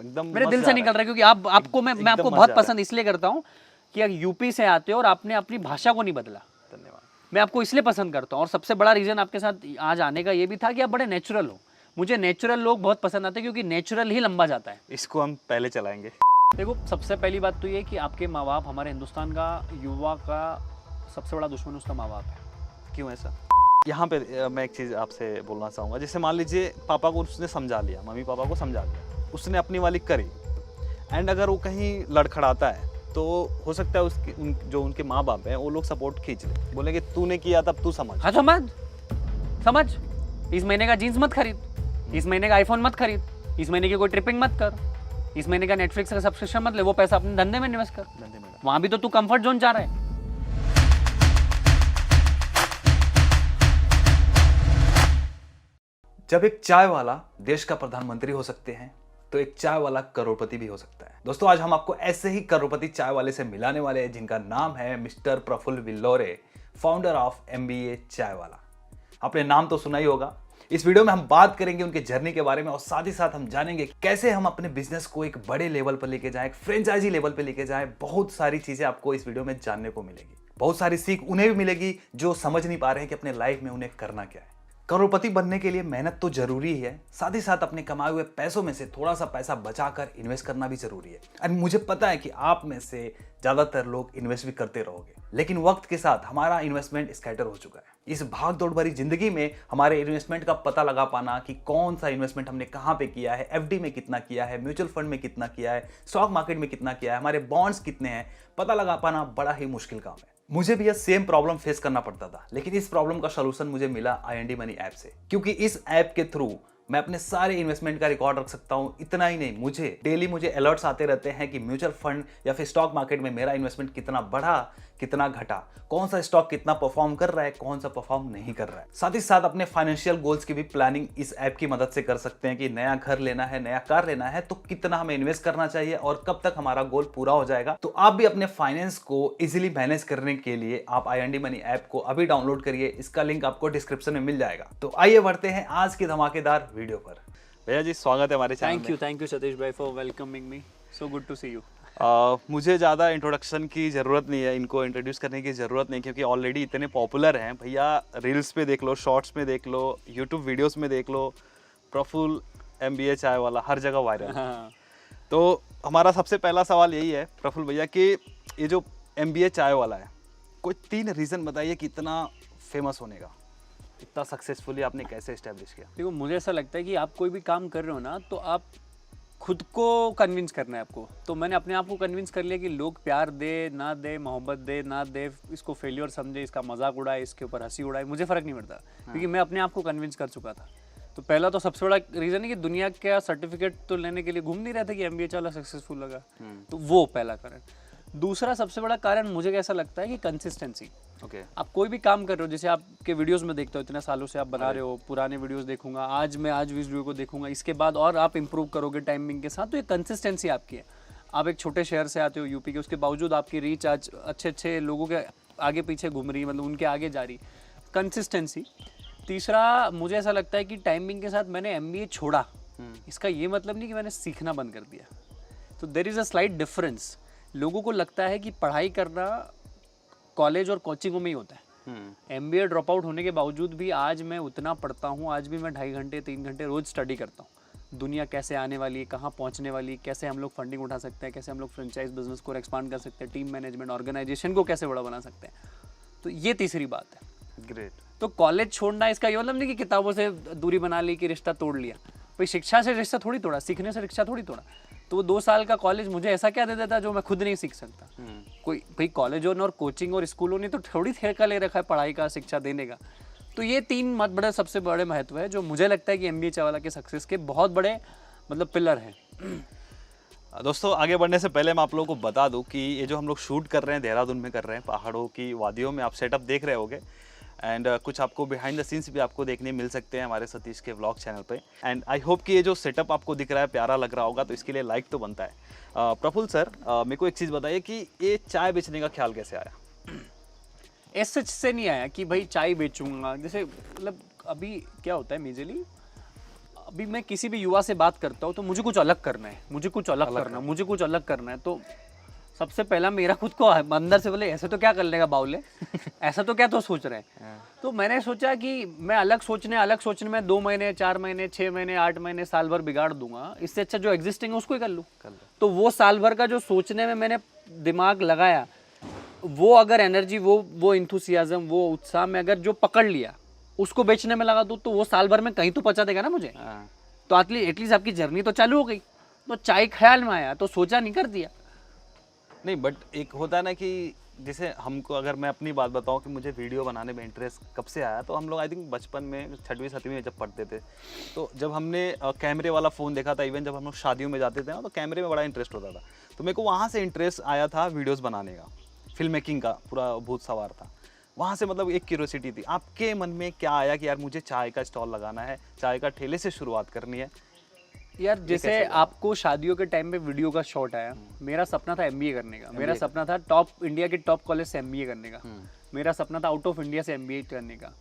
एकदम मेरे दिल से निकल रहा है, क्योंकि आपको मैं आपको बहुत पसंद इसलिए करता हूँ कि आप यूपी से आते हो और आपने अपनी भाषा को नहीं बदला। धन्यवाद। मैं आपको इसलिए पसंद करता हूँ, और सबसे बड़ा रीज़न आपके साथ आज आने का ये भी था कि आप बड़े नेचुरल हो। मुझे नेचुरल लोग बहुत पसंद आते हैं, क्योंकि नेचुरल ही लंबा जाता है। इसको हम पहले चलाएंगे। देखो, सबसे पहली बात तो ये कि आपके माँ बाप, हमारे हिंदुस्तान का युवा का सबसे बड़ा दुश्मन उसका माँ बाप है। क्यों ऐसा? यहाँ पे मैं एक चीज़ आपसे बोलना चाहूँगा। जैसे मान लीजिए पापा को उसने समझा लिया, मम्मी पापा को समझा लिया, उसने अपनी वाली करी, एंड अगर वो कहीं लड़खड़ाता है तो हो सकता है उसके जो उनके माँ बाप हैं वो लोग सपोर्ट खींच ले, बोलेंगे तूने किया तब तू समझ। हाँ, समझ। इस महीने का जीन्स मत खरीद, इस महीने का आईफोन मत खरीद, इस महीने की कोई ट्रिपिंग मत कर, इस महीने का नेटफ्लिक्स का सब्सक्रिप्शन मत ले, वो पैसा अपने धंधे में इन्वेस्ट कर। धंधे में वहां भी तो तू कंफर्ट जोन चाह रहा है। जब एक चाय वाला देश का प्रधानमंत्री हो सकते हैं तो एक चाय वाला करोड़पति भी हो सकता है। दोस्तों, आज हम आपको ऐसे ही करोड़पति चाय वाले से मिलाने वाले हैं, जिनका नाम है mister Praful Billore, founder of MBA Chai वाला। आपने नाम तो सुना ही होगा। इस वीडियो में हम बात करेंगे उनके जर्नी के बारे में, और साथ ही साथ हम जानेंगे कैसे हम अपने बिजनेस को एक बड़े लेवल पर लेके जाएं, एक फ्रेंचाइजी लेवल पर लेके जाएं। बहुत सारी चीजें आपको इस वीडियो में जानने को मिलेगी। बहुत सारी सीख उन्हें भी मिलेगी जो समझ नहीं पा रहे हैं कि अपने लाइफ में उन्हें करना क्या है। करोड़पति बनने के लिए मेहनत तो जरूरी ही है, साथ ही साथ अपने कमाए हुए पैसों में से थोड़ा सा पैसा बचाकर इन्वेस्ट करना भी जरूरी है। एंड मुझे पता है कि आप में से ज्यादातर लोग इन्वेस्ट भी करते रहोगे, लेकिन वक्त के साथ हमारा इन्वेस्टमेंट स्कैटर हो चुका है। इस भाग दौड़ भरी जिंदगी में हमारे इन्वेस्टमेंट का पता लगा पाना कि कौन सा इन्वेस्टमेंट हमने कहाँ पे किया है, FD में कितना किया है, म्यूचुअल फंड में कितना किया है, स्टॉक मार्केट में कितना किया है, हमारे बॉन्ड्स कितने हैं, पता लगा पाना बड़ा ही मुश्किल काम है। मुझे भी यह सेम प्रॉब्लम फेस करना पड़ता था, लेकिन इस प्रॉब्लम का सलूशन मुझे मिला IND मनी ऐप से, क्योंकि इस ऐप के थ्रू मैं अपने सारे इन्वेस्टमेंट का रिकॉर्ड रख सकता हूं। इतना ही नहीं, मुझे डेली अलर्ट्स आते रहते हैं कि म्यूचुअल फंड या फिर स्टॉक मार्केट में मेरा इन्वेस्टमेंट कितना बढ़ा, कितना घटा, कौन सा स्टॉक कितना परफॉर्म कर रहा है, कौन सा परफॉर्म नहीं कर रहा है। साथ ही साथ अपने फाइनेंशियल गोल्स की भी प्लानिंग इस ऐप की मदद से कर सकते हैं कि नया घर लेना है, नया कार लेना है तो कितना हमें इन्वेस्ट करना चाहिए और कब तक हमारा गोल पूरा हो जाएगा। तो आप भी अपने फाइनेंस को इजीली मैनेज करने के लिए आप IND मनी ऐप को अभी डाउनलोड करिए। इसका लिंक आपको डिस्क्रिप्शन में मिल जाएगा। तो आइए बढ़ते हैं आज की धमाकेदार वीडियो पर। भैया जी, स्वागत है हमारे चैनल में। थैंक यू सतीश भाई for welcoming me, so good to see you. मुझे ज़्यादा इंट्रोडक्शन की ज़रूरत नहीं है, इनको इंट्रोड्यूस करने की ज़रूरत नहीं, क्योंकि ऑलरेडी इतने पॉपुलर हैं भैया। रील्स पे देख लो, शॉर्ट्स में देख लो, यूट्यूब वीडियोस में देख लो, प्रफुल्ल MBA चाय वाला हर जगह वायरल। हाँ। तो हमारा सबसे पहला सवाल यही है प्रफुल्ल भैया कि ये जो MBA चाय वाला है, कोई 3 रीज़न बताइए कि इतना फेमस होने का, इतना सक्सेसफुली आपने कैसे इस्टेब्लिश किया? देखो, मुझे ऐसा लगता है कि आप कोई भी काम कर रहे हो ना, तो आप खुद को कन्विंस करना है आपको। तो मैंने अपने आप को कन्विंस कर लिया कि लोग प्यार दे ना दे, मोहब्बत दे ना दे, इसको फेलियर समझे, इसका मजाक उड़ाए, इसके ऊपर हंसी उड़ाए, मुझे फ़र्क नहीं पड़ता। क्योंकि मैं अपने आप को कन्विंस कर चुका था। तो पहला तो सबसे बड़ा रीज़न है कि दुनिया का सर्टिफिकेट तो लेने के लिए घूम नहीं रहा था कि MBA चाला सक्सेसफुल लगा, तो वो पहला कारण। दूसरा सबसे बड़ा कारण मुझे कैसा लगता है कि कंसिस्टेंसी। आप कोई भी काम कर रहे हो, जैसे आपके वीडियोस में देखते हो, इतने सालों से आप बना रहे हो, पुराने वीडियोस देखूंगा, आज इस वीडियो को देखूंगा, इसके बाद और आप इंप्रूव करोगे टाइमिंग के साथ। तो ये कंसिस्टेंसी आपकी है। आप एक छोटे शहर से आते हो यूपी के, उसके बावजूद आपकी रीच आज अच्छे लोगों के आगे पीछे घूम रही, मतलब उनके आगे जा रही। कंसिस्टेंसी। तीसरा, मुझे ऐसा लगता है कि टाइमिंग के साथ मैंने MBA छोड़ा, इसका ये मतलब नहीं कि मैंने सीखना बंद कर दिया। तो there is a slight difference. लोगों को लगता है कि पढ़ाई करना कॉलेज और कोचिंगों में ही होता है। MBA ड्रॉप आउट होने के बावजूद भी आज मैं उतना पढ़ता हूँ, आज भी मैं 2.5 घंटे 3 घंटे रोज स्टडी करता हूँ। दुनिया कैसे आने वाली है, कहाँ पहुँचने वाली है, कैसे हम लोग फंडिंग उठा सकते हैं, कैसे हम लोग फ्रेंचाइज बिजनेस को एक्सपांड कर सकते हैं, टीम मैनेजमेंट ऑर्गेनाइजेशन को कैसे बड़ा बना सकते हैं। तो ये तीसरी बात है। ग्रेट। तो कॉलेज छोड़ना इसका ये मतलब नहीं कि किताबों से दूरी बना ली, कि रिश्ता तोड़ लिया। भाई, शिक्षा से रिश्ता थोड़ी तोड़ा, सीखने से रिश्ता थोड़ी तोड़ा। तो वो 2 साल का कॉलेज मुझे ऐसा क्या दे देता जो मैं खुद नहीं सीख सकता। कोई भाई, कॉलेजों ने और कोचिंग और स्कूलों ने तो थोड़ी ठेका ले रखा है पढ़ाई का, शिक्षा देने का। तो ये 3 बड़े सबसे बड़े महत्व है जो मुझे लगता है कि MBA चाय वाला के सक्सेस के बहुत बड़े मतलब पिलर हैं। दोस्तों, आगे बढ़ने से पहले मैं आप लोगों को बता दूं कि ये जो हम लोग शूट कर रहे हैं देहरादून में कर रहे हैं, पहाड़ों की वादियों में आप सेटअप देख रहे होगे। एंड कुछ आपको बिहाइंड द सीन्स भी आपको देखने मिल सकते हैं हमारे सतीश के व्लॉग चैनल पे। एंड आई होप कि ये जो सेटअप आपको दिख रहा है प्यारा लग रहा होगा, तो इसके लिए लाइक तो बनता है। प्रफुल्ल सर, मेरे को एक चीज़ बताइए कि ये चाय बेचने का ख्याल कैसे आया? ऐसे से नहीं आया कि भाई चाय बेचूंगा। जैसे मतलब अभी क्या होता है मेजरली, अभी मैं किसी भी युवा से बात करता हूँ तो मुझे कुछ अलग करना है, मुझे कुछ अलग करना है। तो सबसे पहला मेरा खुद को अंदर से बोले ऐसे तो क्या कर लेगा बाउले ऐसा तो क्या तो सोच रहे हैं। तो मैंने सोचा कि मैं अलग सोचने में 2 महीने 4 महीने 6 महीने 8 महीने साल भर बिगाड़ दूंगा, इससे अच्छा जो एग्जिस्टिंग है उसको ही कर लूँ। तो वो साल भर का जो सोचने में मैंने दिमाग लगाया, वो अगर एनर्जी, वो इंथुसियाज्म, वो उत्साह में अगर जो पकड़ लिया उसको बेचने में लगा दूँ तो वो साल भर में कहीं तो पहुंचा देगा ना मुझे। तो एटलीस्ट आपकी जर्नी तो चालू हो गई। तो चाय ख्याल में आया तो सोचा नहीं, कर दिया। नहीं, बट एक होता है ना कि जैसे हमको, अगर मैं अपनी बात बताऊं कि मुझे वीडियो बनाने में इंटरेस्ट कब से आया, तो हम लोग आई थिंक बचपन में 6वीं 7वीं में जब पढ़ते थे, तो जब हमने कैमरे वाला फ़ोन देखा था, इवन जब हम लोग शादियों में जाते थे ना, तो कैमरे में बड़ा इंटरेस्ट होता था। तो मेरे को वहाँ से इंटरेस्ट आया था वीडियोज़ बनाने का, फिल्म मेकिंग का पूरा भूत सवार था वहाँ से। मतलब एक क्यूरियोसिटी थी। आपके मन में क्या आया कि यार मुझे चाय का स्टॉल लगाना है, चाय का ठेले से शुरुआत करनी है? यार जैसे आपको शादियों के टाइम पे वीडियो का शॉट आया, मेरा सपना था एमबीए करने का, मेरा सपना था इंडिया के टॉप कॉलेज से एमबीए करने का, मेरा सपना था आउट ऑफ इंडिया से एमबीए करने का।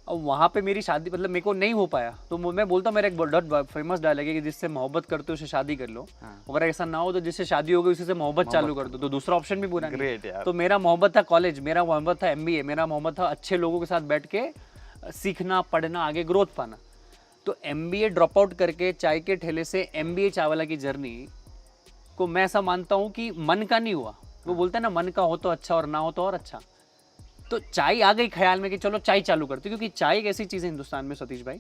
और वहाँ पे मेरी शादी मतलब मेरे को नहीं हो पाया। तो मैं बोलता हूँ, मेरा एक बहुत फेमस डायलॉग है कि जिससे मोहब्बत करते हो उसे शादी कर लो, अगर ऐसा ना हो तो जिससे शादी हो गई उसी से मोहब्बत चालू कर दो, तो दूसरा ऑप्शन भी पूरा नहीं। तो मेरा मोहब्बत था कॉलेज, मेरा मोहब्बत था एमबीए, मेरा मोहब्बत था अच्छे लोगों के साथ बैठ के सीखना, पढ़ना, आगे ग्रोथ पाना। तो एमबीए ड्रॉप आउट करके चाय के ठेले से एमबीए चाय वाला की जर्नी को मैं ऐसा मानता हूँ कि मन का नहीं हुआ। वो बोलते हैं ना, मन का हो तो अच्छा और ना हो तो और अच्छा। तो चाय आ गई ख्याल में कि चलो चाय चालू करते, क्योंकि चाय एक ऐसी चीज़ है हिंदुस्तान में सतीश भाई,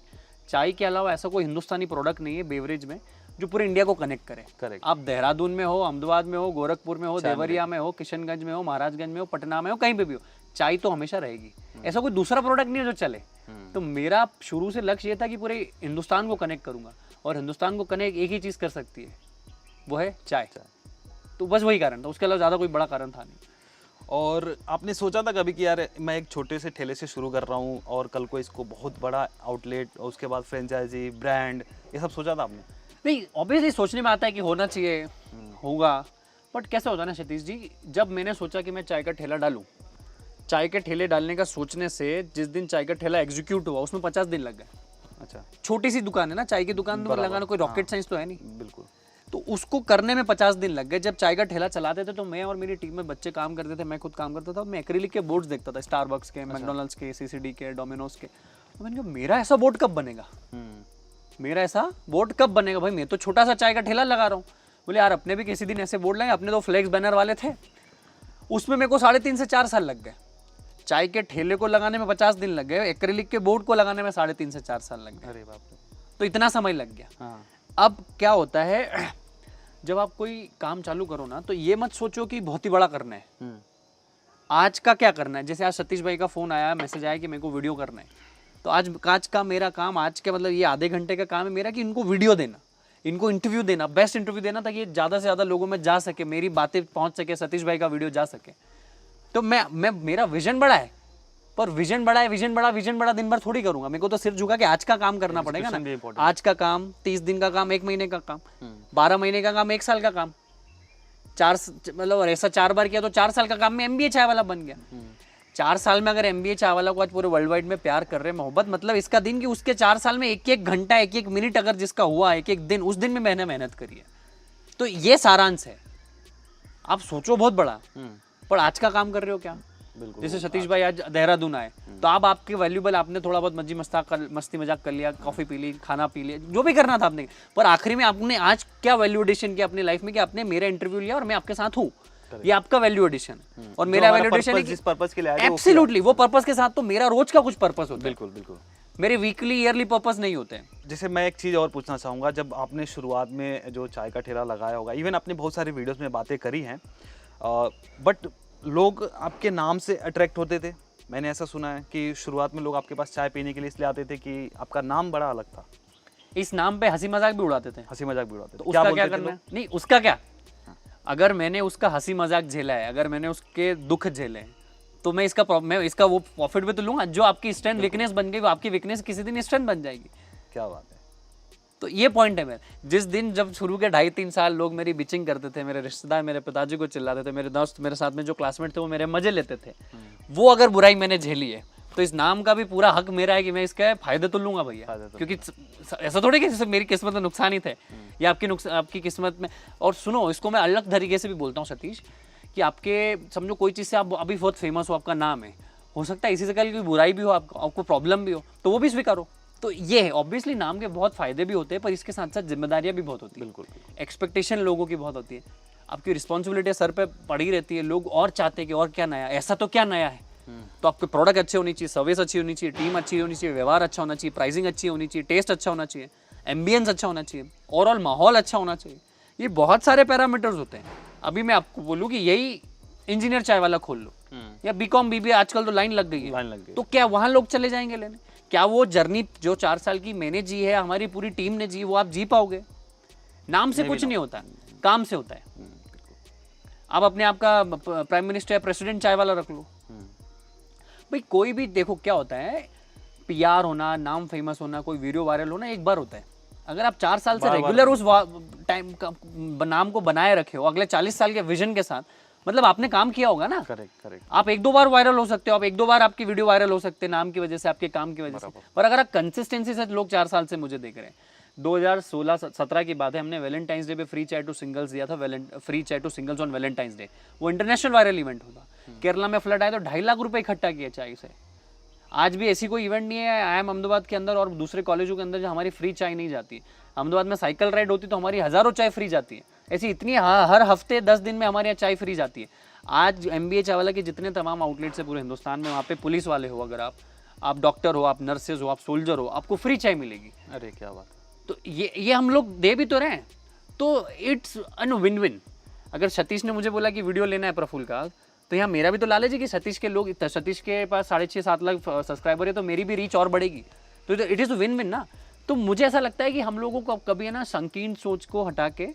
चाय के अलावा ऐसा कोई हिंदुस्तानी प्रोडक्ट नहीं है बेवरेज में जो पूरे इंडिया को कनेक्ट करे। करेक्ट। आप देहरादून में हो, अहमदाबाद में हो, गोरखपुर में हो, देवरिया में हो, किशनगंज में हो, महाराजगंज में हो, पटना में हो, कहीं पे भी हो, चाय तो हमेशा रहेगी। ऐसा कोई दूसरा प्रोडक्ट नहीं है जो चले। तो मेरा शुरू से लक्ष्य ये था कि पूरे हिंदुस्तान को कनेक्ट करूंगा, और हिंदुस्तान को कनेक्ट एक ही चीज़ कर सकती है, वो है चाय। तो बस वही कारण था, उसके अलावा ज़्यादा कोई बड़ा कारण था नहीं। और आपने सोचा था कभी कि यार मैं एक छोटे से ठेले से शुरू कर रहा हूँ और कल को इसको बहुत बड़ा आउटलेट और उसके बाद फ्रेंचाइजी, ब्रांड, ये सब सोचा था आपने? नहीं, ऑब्वियसली सोचने में आता है कि होना चाहिए, होगा, बट कैसे होता है ना सतीश जी, जब मैंने सोचा कि मैं चाय का ठेला डालूं, चाय के ठेले डालने का सोचने से जिस दिन चाय का ठेला एग्जीक्यूट हुआ उसमें 50 दिन लग गए। अच्छा। छोटी सी दुकान है ना, चाय की दुकान तो लगाना कोई रॉकेट साइंस तो है नहीं। बिल्कुल। तो उसको करने में 50 दिन लग गए। जब चाय का ठेला चलाते थे तो मैं और मेरी टीम में बच्चे काम करते थे, मैं खुद काम करता था, मैं एक्रिलिक के बोर्ड्स देखता था, स्टारबक्स के, मैकडॉनल्ड्स के, सीसीडी के, डोमिनोज के। तो मैंने कहा मेरा ऐसा बोर्ड कब बनेगा, मेरा ऐसा बोर्ड कब बनेगा भाई, मैं तो छोटा सा चाय का ठेला लगा रहा हूँ। बोले यार अपने भी किसी दिन ऐसे बोर्ड लाएंगे, अपने तो फ्लेक्स बैनर वाले थे, उसमें मेरे को 3.5 से 4 साल लग गए। चाय के ठेले को लगाने में 50 दिन लग गए, एक्रिलिक के बोर्ड को लगाने में 3.5 से 4 साल लग गए। अरे बाप रे। तो इतना समय लग गया। हाँ। अब क्या होता है, जब आप कोई काम चालू करो ना, तो ये मत सोचो कि बहुत ही बड़ा करना है। आज का क्या करना है, जैसे आज सतीश भाई का फोन आया, मैसेज आया कि मेरे को वीडियो करना है, तो आज का मेरा काम, आज के मतलब ये आधे घंटे का काम है मेरा कि इनको वीडियो देना, इनको इंटरव्यू देना, बेस्ट इंटरव्यू देना, ताकि ज़्यादा से ज़्यादा लोगों में जा सके, मेरी बातें पहुंच सके, सतीश भाई का वीडियो जा सके। तो मैं मेरा विजन बड़ा है, पर विजन बड़ा दिन भर थोड़ी करूंगा। मेरे को तो सिर्फ झुका कि आज का काम करना पड़ेगा ना। आज का काम 30 दिन का काम, 1 महीने का काम, 12 महीने का काम, 1 साल का काम, मतलब ऐसा 4 बार किया तो 4 साल का काम में एमबीए चाय वाला बन गया। 4 साल में अगर एमबीए चाय वाला को आज पूरे वर्ल्ड वाइड में प्यार कर रहे हैं, मोहब्बत, मतलब इसका दिन कि उसके 4 साल में 1-1 घंटा, 1-1 मिनट अगर जिसका हुआ, 1-1 दिन, उस दिन में मैंने मेहनत करी है। तो ये सारांश है। आप सोचो बहुत बड़ा, पर आज का काम कर रहे हो क्या? जैसे सतीश भाई आज देहरादून आए, तो आप आपके वैल्यूबल, आपने थोड़ा बहुत मस्ती मजाक कर लिया, कॉफी पी ली, खाना पी लिया, जो भी करना था आपने, पर आखिरी में आपने आज क्या वैल्यू एडिशन किया अपनी लाइफ में, कि आपने मेरा इंटरव्यू लिया और मैं आपके साथ हूँ। ये आपका वैल्यू एडिशन, और मेरा वैल्यू एडिशन है जिस पर्पस के लिए आए, एब्सोल्युटली वो पर्पस के साथ। तो मेरा रोज का कुछ पर्पस होता है, बिल्कुल बिल्कुल, मेरे वीकली ईयरली पर्पस नहीं होते हैं। जैसे मैं एक चीज़ और पूछना चाहूँगा, जब आपने शुरुआत में जो चाय का ठेला लगाया होगा, इवन आपने बहुत सारी वीडियोस में बातें करी हैं, बट लोग आपके नाम से अट्रैक्ट होते थे। मैंने ऐसा सुना है कि शुरुआत में लोग आपके पास चाय पीने के लिए इसलिए आते थे कि आपका नाम बड़ा अलग था। इस नाम पे हंसी मजाक भी उड़ाते थे। हंसी मजाक भी उड़ाते थे। तो उसका क्या करना है? नहीं, उसका क्या, अगर मैंने उसका हंसी मजाक झेला है, अगर मैंने उसके दुख झेले हैं, तो मैं इसका वो प्रॉफिट भी तो लूंगा। जो आपकी स्ट्रेंथ वीकनेस बन गई, वो आपकी वीकनेस किसी दिन स्ट्रेंथ बन जाएगी। क्या बात है। तो ये पॉइंट है मेरा। जिस दिन जब शुरू के 2.5-3 साल लोग मेरी बिचिंग करते थे, मेरे रिश्तेदार मेरे पिताजी को चिल्लाते थे, मेरे दोस्त मेरे साथ में जो क्लासमेट थे वो मेरे मजे लेते थे, वो अगर बुराई मैंने झेली है, तो इस नाम का भी पूरा हक मेरा है कि मैं इसका फायदे तो लूंगा भैया, क्योंकि ऐसा थोड़ी कि जैसे मेरी किस्मत में नुकसान ही थे या आपकी किस्मत में। और सुनो, इसको मैं अलग तरीके से भी बोलता हूँ सतीश, कि आपके समझो कोई चीज़ से आप अभी बहुत फेमस हो, आपका नाम है, हो सकता है इसी से कल कोई बुराई भी हो, आपको प्रॉब्लम भी हो, तो वो भी स्वीकारो। तो ये है, ऑब्वियसली नाम के बहुत फायदे भी होते हैं, पर इसके साथ साथ जिम्मेदारियां भी बहुत होती है। बिल्कुल। एक्सपेक्टेशन लोगों की बहुत होती है, आपकी रिस्पॉन्सिबिलिटी सर पे पड़ी रहती है। लोग और चाहते हैं कि और क्या नया, ऐसा तो क्या नया है। तो आपके प्रोडक्ट अच्छे होनी चाहिए, सर्विस अच्छी होनी चाहिए, टीम अच्छी होनी चाहिए, व्यवहार अच्छा होना चाहिए, प्राइसिंग अच्छी होनी चाहिए, टेस्ट अच्छा होना चाहिए, एम्बियंस अच्छा होना चाहिए, ओवरऑल माहौल अच्छा होना चाहिए। ये बहुत सारे पैरामीटर्स होते हैं। अभी मैं आपको बोलूँ कि यही इंजीनियर चाय वाला खोल लो या बीकॉम बीबीए, आजकल तो लाइन लग गई है, तो क्या वहाँ लोग चले जाएंगे लेने? क्या वो जर्नी जो 4 साल की मैंने जी है, हमारी पूरी टीम ने जी, वो आप जी पाओगे? नाम से कुछ नहीं होता, काम से होता है। आप अपने आप का प्राइम मिनिस्टर या प्रेसिडेंट चाय वाला रख लो भाई। कोई भी देखो क्या होता है, पीआर होना, नाम फेमस होना, कोई वीडियो वायरल होना एक बार होता है। अगर आप 4 साल से रेगुलर उस टाइम का नाम को बनाए रखे हो, अगले 40 साल के विजन के साथ, मतलब आपने काम किया होगा ना। करेक्ट। आप 1-2 बार वायरल हो सकते हो, आप 1-2 बार आपकी वीडियो वायरल हो सकते हैं नाम की वजह से, आपके काम की वजह से, पर अगर आप कंसिस्टेंसी से, लोग 4 साल से मुझे देख रहे हैं, 2016-17 की बात है, हमने वैलेंटाइंस डे पे फ्री चाय टू सिंगल्स दिया था, free chai to singles on Valentine's day. वो इंटरनेशनल वायरल इवेंट होता। केरला में फ्लड आया तो 2.5 लाख रुपए इकट्ठा किए चाय से। आज भी ऐसी कोई इवेंट नहीं है आई एम अहमदाबाद के अंदर और दूसरे कॉलेजों के अंदर जो हमारी फ्री चाय नहीं जाती। अहमदाबाद में साइकिल राइड होती तो हमारी हज़ारों चाय फ्री जाती है। ऐसी इतनी हर हफ्ते 10 दिन में हमारे यहाँ चाय फ्री जाती है। आज MBA चाय वाला के जितने तमाम आउटलेट्स है पूरे हिंदुस्तान में, वहाँ पे पुलिस वाले हो, अगर आप डॉक्टर हो, आप नर्सेज हो, आप सोल्जर हो, आपको फ्री चाय मिलेगी। अरे क्या बात। तो ये हम लोग दे भी तो रहे हैं, तो इट्स अन विन विन। अगर सतीश ने मुझे बोला कि वीडियो लेना है प्रफुल्ल का, तो यहाँ मेरा भी तो लालच है कि सतीश के पास 6.5-7 लाख सब्सक्राइबर है, तो मेरी भी रीच और बढ़ेगी। तो इट इज़ विन विन ना। तो मुझे ऐसा लगता है कि हम लोगों को कभी है ना संकीर्ण सोच को हटा के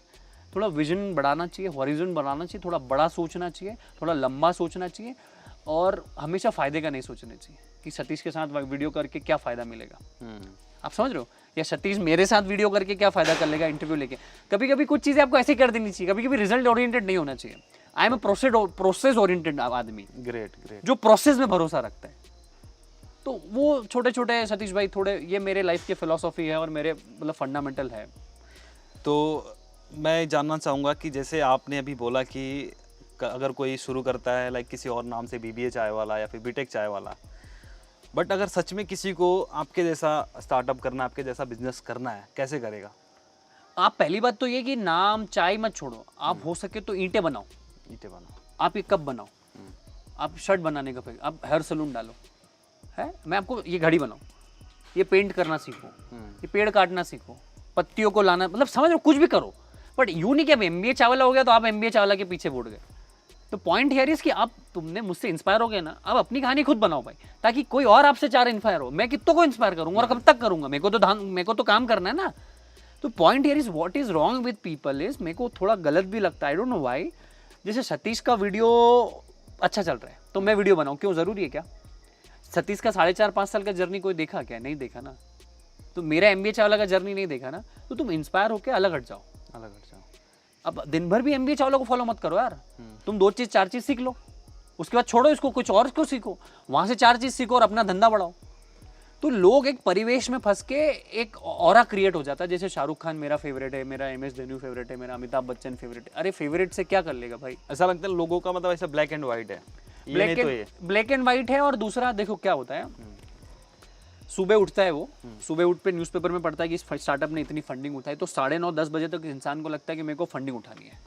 थोड़ा विजन बढ़ाना चाहिए, हॉरिजन बढ़ाना चाहिए, थोड़ा बड़ा सोचना चाहिए, थोड़ा लंबा सोचना चाहिए, और हमेशा फ़ायदे का नहीं सोचना चाहिए कि सतीश के साथ वीडियो करके क्या फ़ायदा मिलेगा। आप समझ रहे हो? या सतीश मेरे साथ वीडियो करके क्या फ़ायदा कर लेगा इंटरव्यू लेके। कभी कभी कुछ चीज़ें आपको ऐसे कर देनी चाहिए, कभी कभी रिजल्ट ओरिएंटेड नहीं होना चाहिए। I am a process oriented आदमी, ग्रेट जो प्रोसेस में भरोसा रखता है। तो वो छोटे छोटे सतीश भाई थोड़े, ये मेरे लाइफ की फिलॉसफी है और मेरे मतलब फंडामेंटल है। तो मैं जानना चाहूँगा कि जैसे आपने अभी बोला कि अगर कोई शुरू करता है लाइक किसी और नाम से, BBA चाय वाला या फिर बीटेक चाय वाला, बट अगर सच में किसी को आपके जैसा स्टार्टअप करना, आपके जैसा बिजनेस करना है, कैसे करेगा? आप पहली बात तो ये कि नाम चाय मत छोड़ो, आप हो सके तो ईंटें बनाओ। आप ये कप बनाओ, आप शर्ट बनाने का, आप हेयर सलून डालो, है मैं आपको ये घड़ी बनाओ, ये पेंट करना सीखो, ये पेड़ काटना सीखो, पत्तियों को लाना, मतलब समझ लो कुछ भी करो। बट यूँ नहीं कि अब MBA चावला हो गया तो आप MBA चावला के पीछे बढ़ गए। तो पॉइंट हियर इज कि आप तुमने मुझसे इंस्पायर हो गए ना, अब अपनी कहानी खुद बनाओ भाई, ताकि कोई और आपसे 4 इंस्पायर हो। मैं कितनों को इंस्पायर करूंगा और कब तक करूंगा? मेरे को तो काम करना है ना। तो point here is what is wrong with people is, मेरे को थोड़ा गलत भी लगता है, आई डोंट नो व्हाई। जैसे सतीश का वीडियो अच्छा चल रहा है तो मैं वीडियो बनाऊं, क्यों? जरूरी है क्या? सतीश का 4.5-5 साल का जर्नी कोई देखा क्या? नहीं देखा ना। तो मेरा MBA चावला का जर्नी नहीं देखा ना, तो तुम इंस्पायर होकर अलग हट जाओ। अब दिन भर भी MBA चावला को फॉलो मत करो यार। तुम 2 चीज़ 4 चीज़ सीख लो, उसके बाद छोड़ो इसको, कुछ और को सीखो, वहां से 4 चीज़ सीखो और अपना धंधा बढ़ाओ। तो लोग एक परिवेश में फंस के एक ऑरा क्रिएट हो जाता है। जैसे शाहरुख खान मेरा फेवरेट है, मेरा MS धोनी फेवरेट है, मेरा अमिताभ बच्चन फेवरेट है। अरे फेवरेट से क्या कर लेगा भाई? ऐसा लगता है लोगों का मतलब ऐसा ब्लैक एंड व्हाइट है, ब्लैक एंड व्हाइट है। और दूसरा देखो क्या होता है, सुबह उठता है वो, सुबह उठ पे न्यूज़पेपर में पढ़ता है कि इस स्टार्टअप ने इतनी फंडिंग उठाई, तो 9:30-10 बजे तक इंसान को लगता है कि मेरे को फंडिंग उठानी है।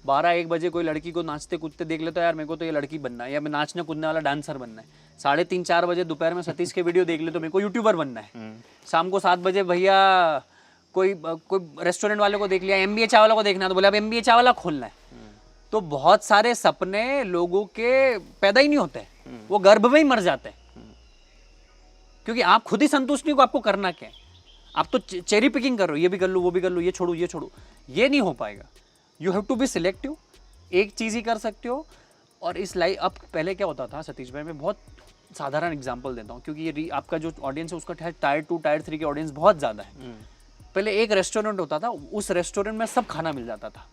12-1 बजे कोई लड़की को नाचते कूदते देख लेता है, यार मेरे को तो ये लड़की बनना है, या मैं नाचने कूदने वाला डांसर बनना है। 3:30-4 बजे दोपहर में सतीश के वीडियो देख ले तो मेरे को यूट्यूबर बनना है। शाम को 7 बजे भैया कोई रेस्टोरेंट वाले को देख लिया, MBA चावला को देखना, तो बोले अब MBA चावला खोलना है। तो बहुत सारे सपने लोगों के पैदा ही नहीं होते, वो गर्भ में ही मर जाते हैं, क्योंकि आप खुद ही संतुष्ट नहीं हो आपको करना क्या है। आप तो चेरी पिकिंग कर रहे हो, ये भी कर लो, वो भी कर लो, ये छोड़ो, ये छोड़ो, ये नहीं हो पाएगा। You have to be selective, एक चीज़ ही कर सकते हो। और इस लाइफ अब पहले क्या होता था सतीश भाई, मैं बहुत साधारण एग्जांपल देता हूँ, क्योंकि ये आपका जो ऑडियंस है उसका टायर 2 टायर 3 के ऑडियंस बहुत ज़्यादा है। पहले एक रेस्टोरेंट होता था, उस रेस्टोरेंट में सब खाना मिल जाता था,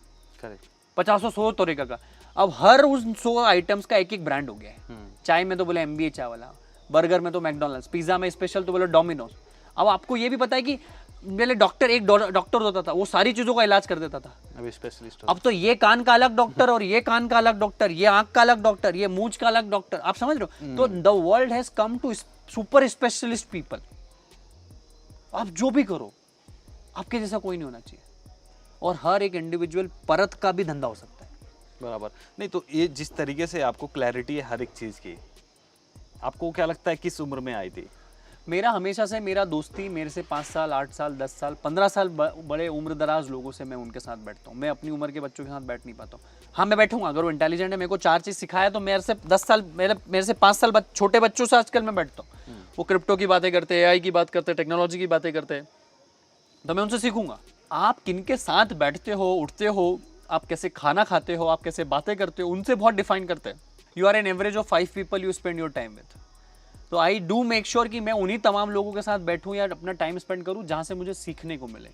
50-100 तरीके का। अब हर उस 100 आइटम्स का एक ब्रांड हो गया है। चाय में तो बोले MBA चावला, बर्गर में तो मैकडोनल्ड्स, पिज्जा में स्पेशल तो बोलो डोमिनोज। अब आपको ये भी पता है कि पहले डॉक्टर एक डॉक्टर होता था, वो सारी चीजों का इलाज कर देता था। अभी स्पेशलिस्ट अब तो ये कान का अलग डॉक्टर और ये कान का अलग डॉक्टर, ये आंख का अलग डॉक्टर, ये मूंछ का अलग डॉक्टर, आप समझ रहे हो? तो the world has come to super specialist people. आप जो भी करो आपके जैसा कोई नहीं होना चाहिए, और हर एक इंडिविजुअल परत का भी धंधा हो सकता है। बराबर। नहीं तो ये जिस तरीके से आपको क्लैरिटी है हर एक चीज़ की, आपको क्या लगता है किस उम्र में आई थी? मेरा हमेशा से मेरा दोस्ती, मेरे से 5 साल 8 साल 10 साल 15 साल बड़े उम्र दराज लोगों से मैं उनके साथ बैठता हूँ। मैं अपनी उम्र के बच्चों के साथ बैठ नहीं पाता हूँ। हाँ मैं बैठूंगा, अगर वो इंटेलिजेंट है, मेरे को 4 चीज़ सिखाया, तो मेरे से 10 साल मेरे से 5 साल छोटे बच्चों से आजकल मैं बैठता हूँ। वो क्रिप्टो की बातें करते हैं, AI की बात करते हैं, टेक्नोलॉजी की बातें करते हैं, तो मैं उनसे सीखूंगा। आप किनके साथ बैठते हो, उठते हो, आप कैसे खाना खाते हो, आप कैसे बातें करते हो, उनसे बहुत डिफाइन करते हैं। You are an average of 5 people you spend your time with. तो आई डू मेक श्योर कि मैं उन्हीं तमाम लोगों के साथ बैठूं या अपना टाइम स्पेंड करूं जहां से मुझे सीखने को मिले।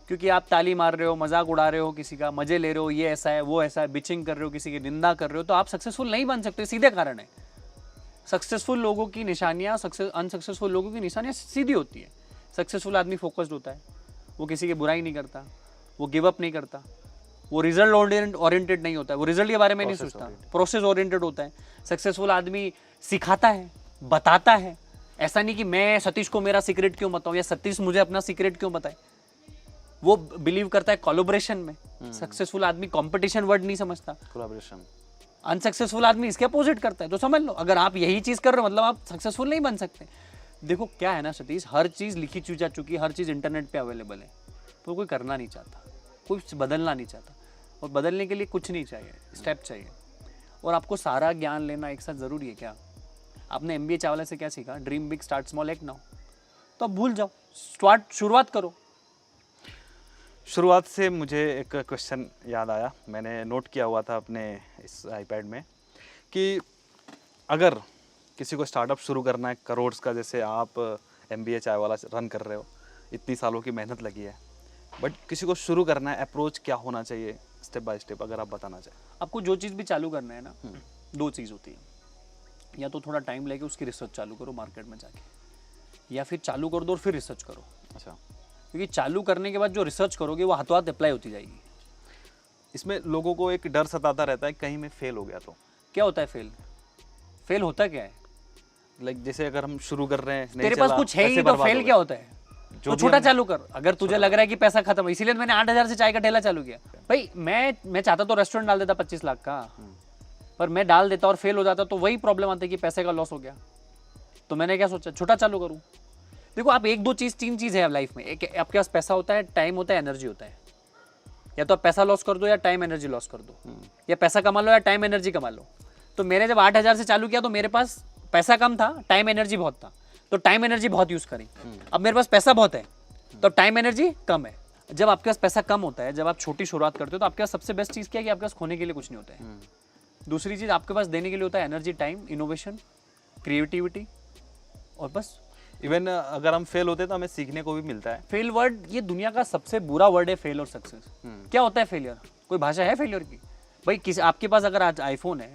क्योंकि आप ताली मार रहे हो, मजाक उड़ा रहे हो, किसी का मजे ले रहे हो, ये ऐसा है वो ऐसा है, बिचिंग कर रहे हो, किसी की निंदा कर रहे हो, तो आप सक्सेसफुल नहीं बन सकते। सीधे कारण है, सक्सेसफुल लोगों की निशानियां अनसक्सेसफुल लोगों की निशानियां सीधी होती है। सक्सेसफुल आदमी फोकस्ड होता है, वो किसी की बुराई नहीं करता, वो गिव अप नहीं करता, वो रिजल्ट ओरिएंटेड नहीं होता है, वो रिजल्ट के बारे में नहीं सोचता, प्रोसेस ओरिएंटेड होता है। सक्सेसफुल आदमी सिखाता है, बताता है। ऐसा नहीं कि मैं सतीश को मेरा सीक्रेट क्यों बताऊं या सतीश मुझे अपना सीक्रेट क्यों बताए। वो बिलीव करता है कोलैबोरेशन में। सक्सेसफुल आदमी कंपटीशन वर्ड नहीं समझता, कोलैबोरेशन। अनसक्सेसफुल आदमी इसके अपोजिट करता है। तो समझ लो, अगर आप यही चीज कर रहे हो मतलब आप सक्सेसफुल नहीं बन सकते। देखो क्या है ना सतीश, हर चीज लिखी जा चुकी है, हर चीज इंटरनेट पे अवेलेबल है, तो कोई करना नहीं चाहता, कुछ बदलना नहीं चाहता, और बदलने के लिए कुछ नहीं चाहिए, स्टेप चाहिए। और आपको सारा ज्ञान लेना एक साथ जरूरी है क्या? आपने MBA चावला से क्या सीखा? Dream big start small act now. तो अब भूल जाओ, शुरुआत करो। शुरुआत से मुझे एक क्वेश्चन याद आया, मैंने नोट किया हुआ था अपने इस iPad में, कि अगर किसी को स्टार्टअप शुरू करना है करोड़्स का, जैसे आप MBA चाय वाला रन कर रहे हो, इतनी सालों की मेहनत लगी है, बट किसी को शुरू करना है, अप्रोच क्या होना चाहिए स्टेप बाय स्टेप, अगर आप बताना चाहें? आपको जो चीज़ भी चालू करना है ना, 2 चीज़ होती है। या तो थोड़ा टाइम लेके उसकी रिसर्च चालू करो मार्केट में जाके, या फिर चालू कर दो और फिर रिसर्च करो। अच्छा। क्योंकि चालू करने के बाद जो रिसर्च करोगे वो हाथों हाथ अप्लाई होती जाएगी। इसमें लोगों को एक डर सताता रहता है, कहीं मैं फेल हो गया तो। क्या होता है फेल? फेल होता क्या है? लाइक जैसे अगर हम शुरू कर रहे हैं, नहीं तेरे पास चला, कुछ है ही पैसे तो बर्बाद फेल हो क्या गए। होता है? तो छोटा चालू कर। अगर तुझे लग रहा है कि पैसा खत्म है, इसीलिए मैंने 8,000 से चाय का ठेला चालू किया। भाई मैं चाहता तो रेस्टोरेंट डाल देता 25 लाख का, पर मैं डाल देता और फेल हो जाता, तो वही प्रॉब्लम आती है कि पैसे का लॉस हो गया। तो मैंने क्या सोचा, छोटा चालू करूं। देखो आप 1 2 चीज 3 चीज है लाइफ में। एक आपके पास पैसा होता है, टाइम होता है, एनर्जी होता है। या तो आप पैसा लॉस कर दो या टाइम एनर्जी लॉस कर दो, या पैसा कमा लो या टाइम एनर्जी कमा लो। तो मैंने जब 8,000 से चालू किया तो मेरे पास पैसा कम था, टाइम एनर्जी बहुत था, तो टाइम एनर्जी बहुत यूज करी। अब मेरे पास पैसा बहुत है तो टाइम एनर्जी कम है। जब आपके पास पैसा कम होता है, जब आप छोटी शुरुआत करते हो, तो आपके पास सबसे बेस्ट चीज क्या है कि आपके पास खोने के लिए कुछ नहीं होता है। दूसरी चीज आपके पास देने के लिए होता है एनर्जी, टाइम, इनोवेशन, क्रिएटिविटी, और बस। इवन अगर हम फेल होते हैं तो हमें सीखने को भी मिलता है। फेल वर्ड ये दुनिया का सबसे बुरा वर्ड है, फेल और सक्सेस। क्या होता है फेलियर? कोई भाषा है फेलियर की? भाई किसी आपके पास अगर आज आईफोन है,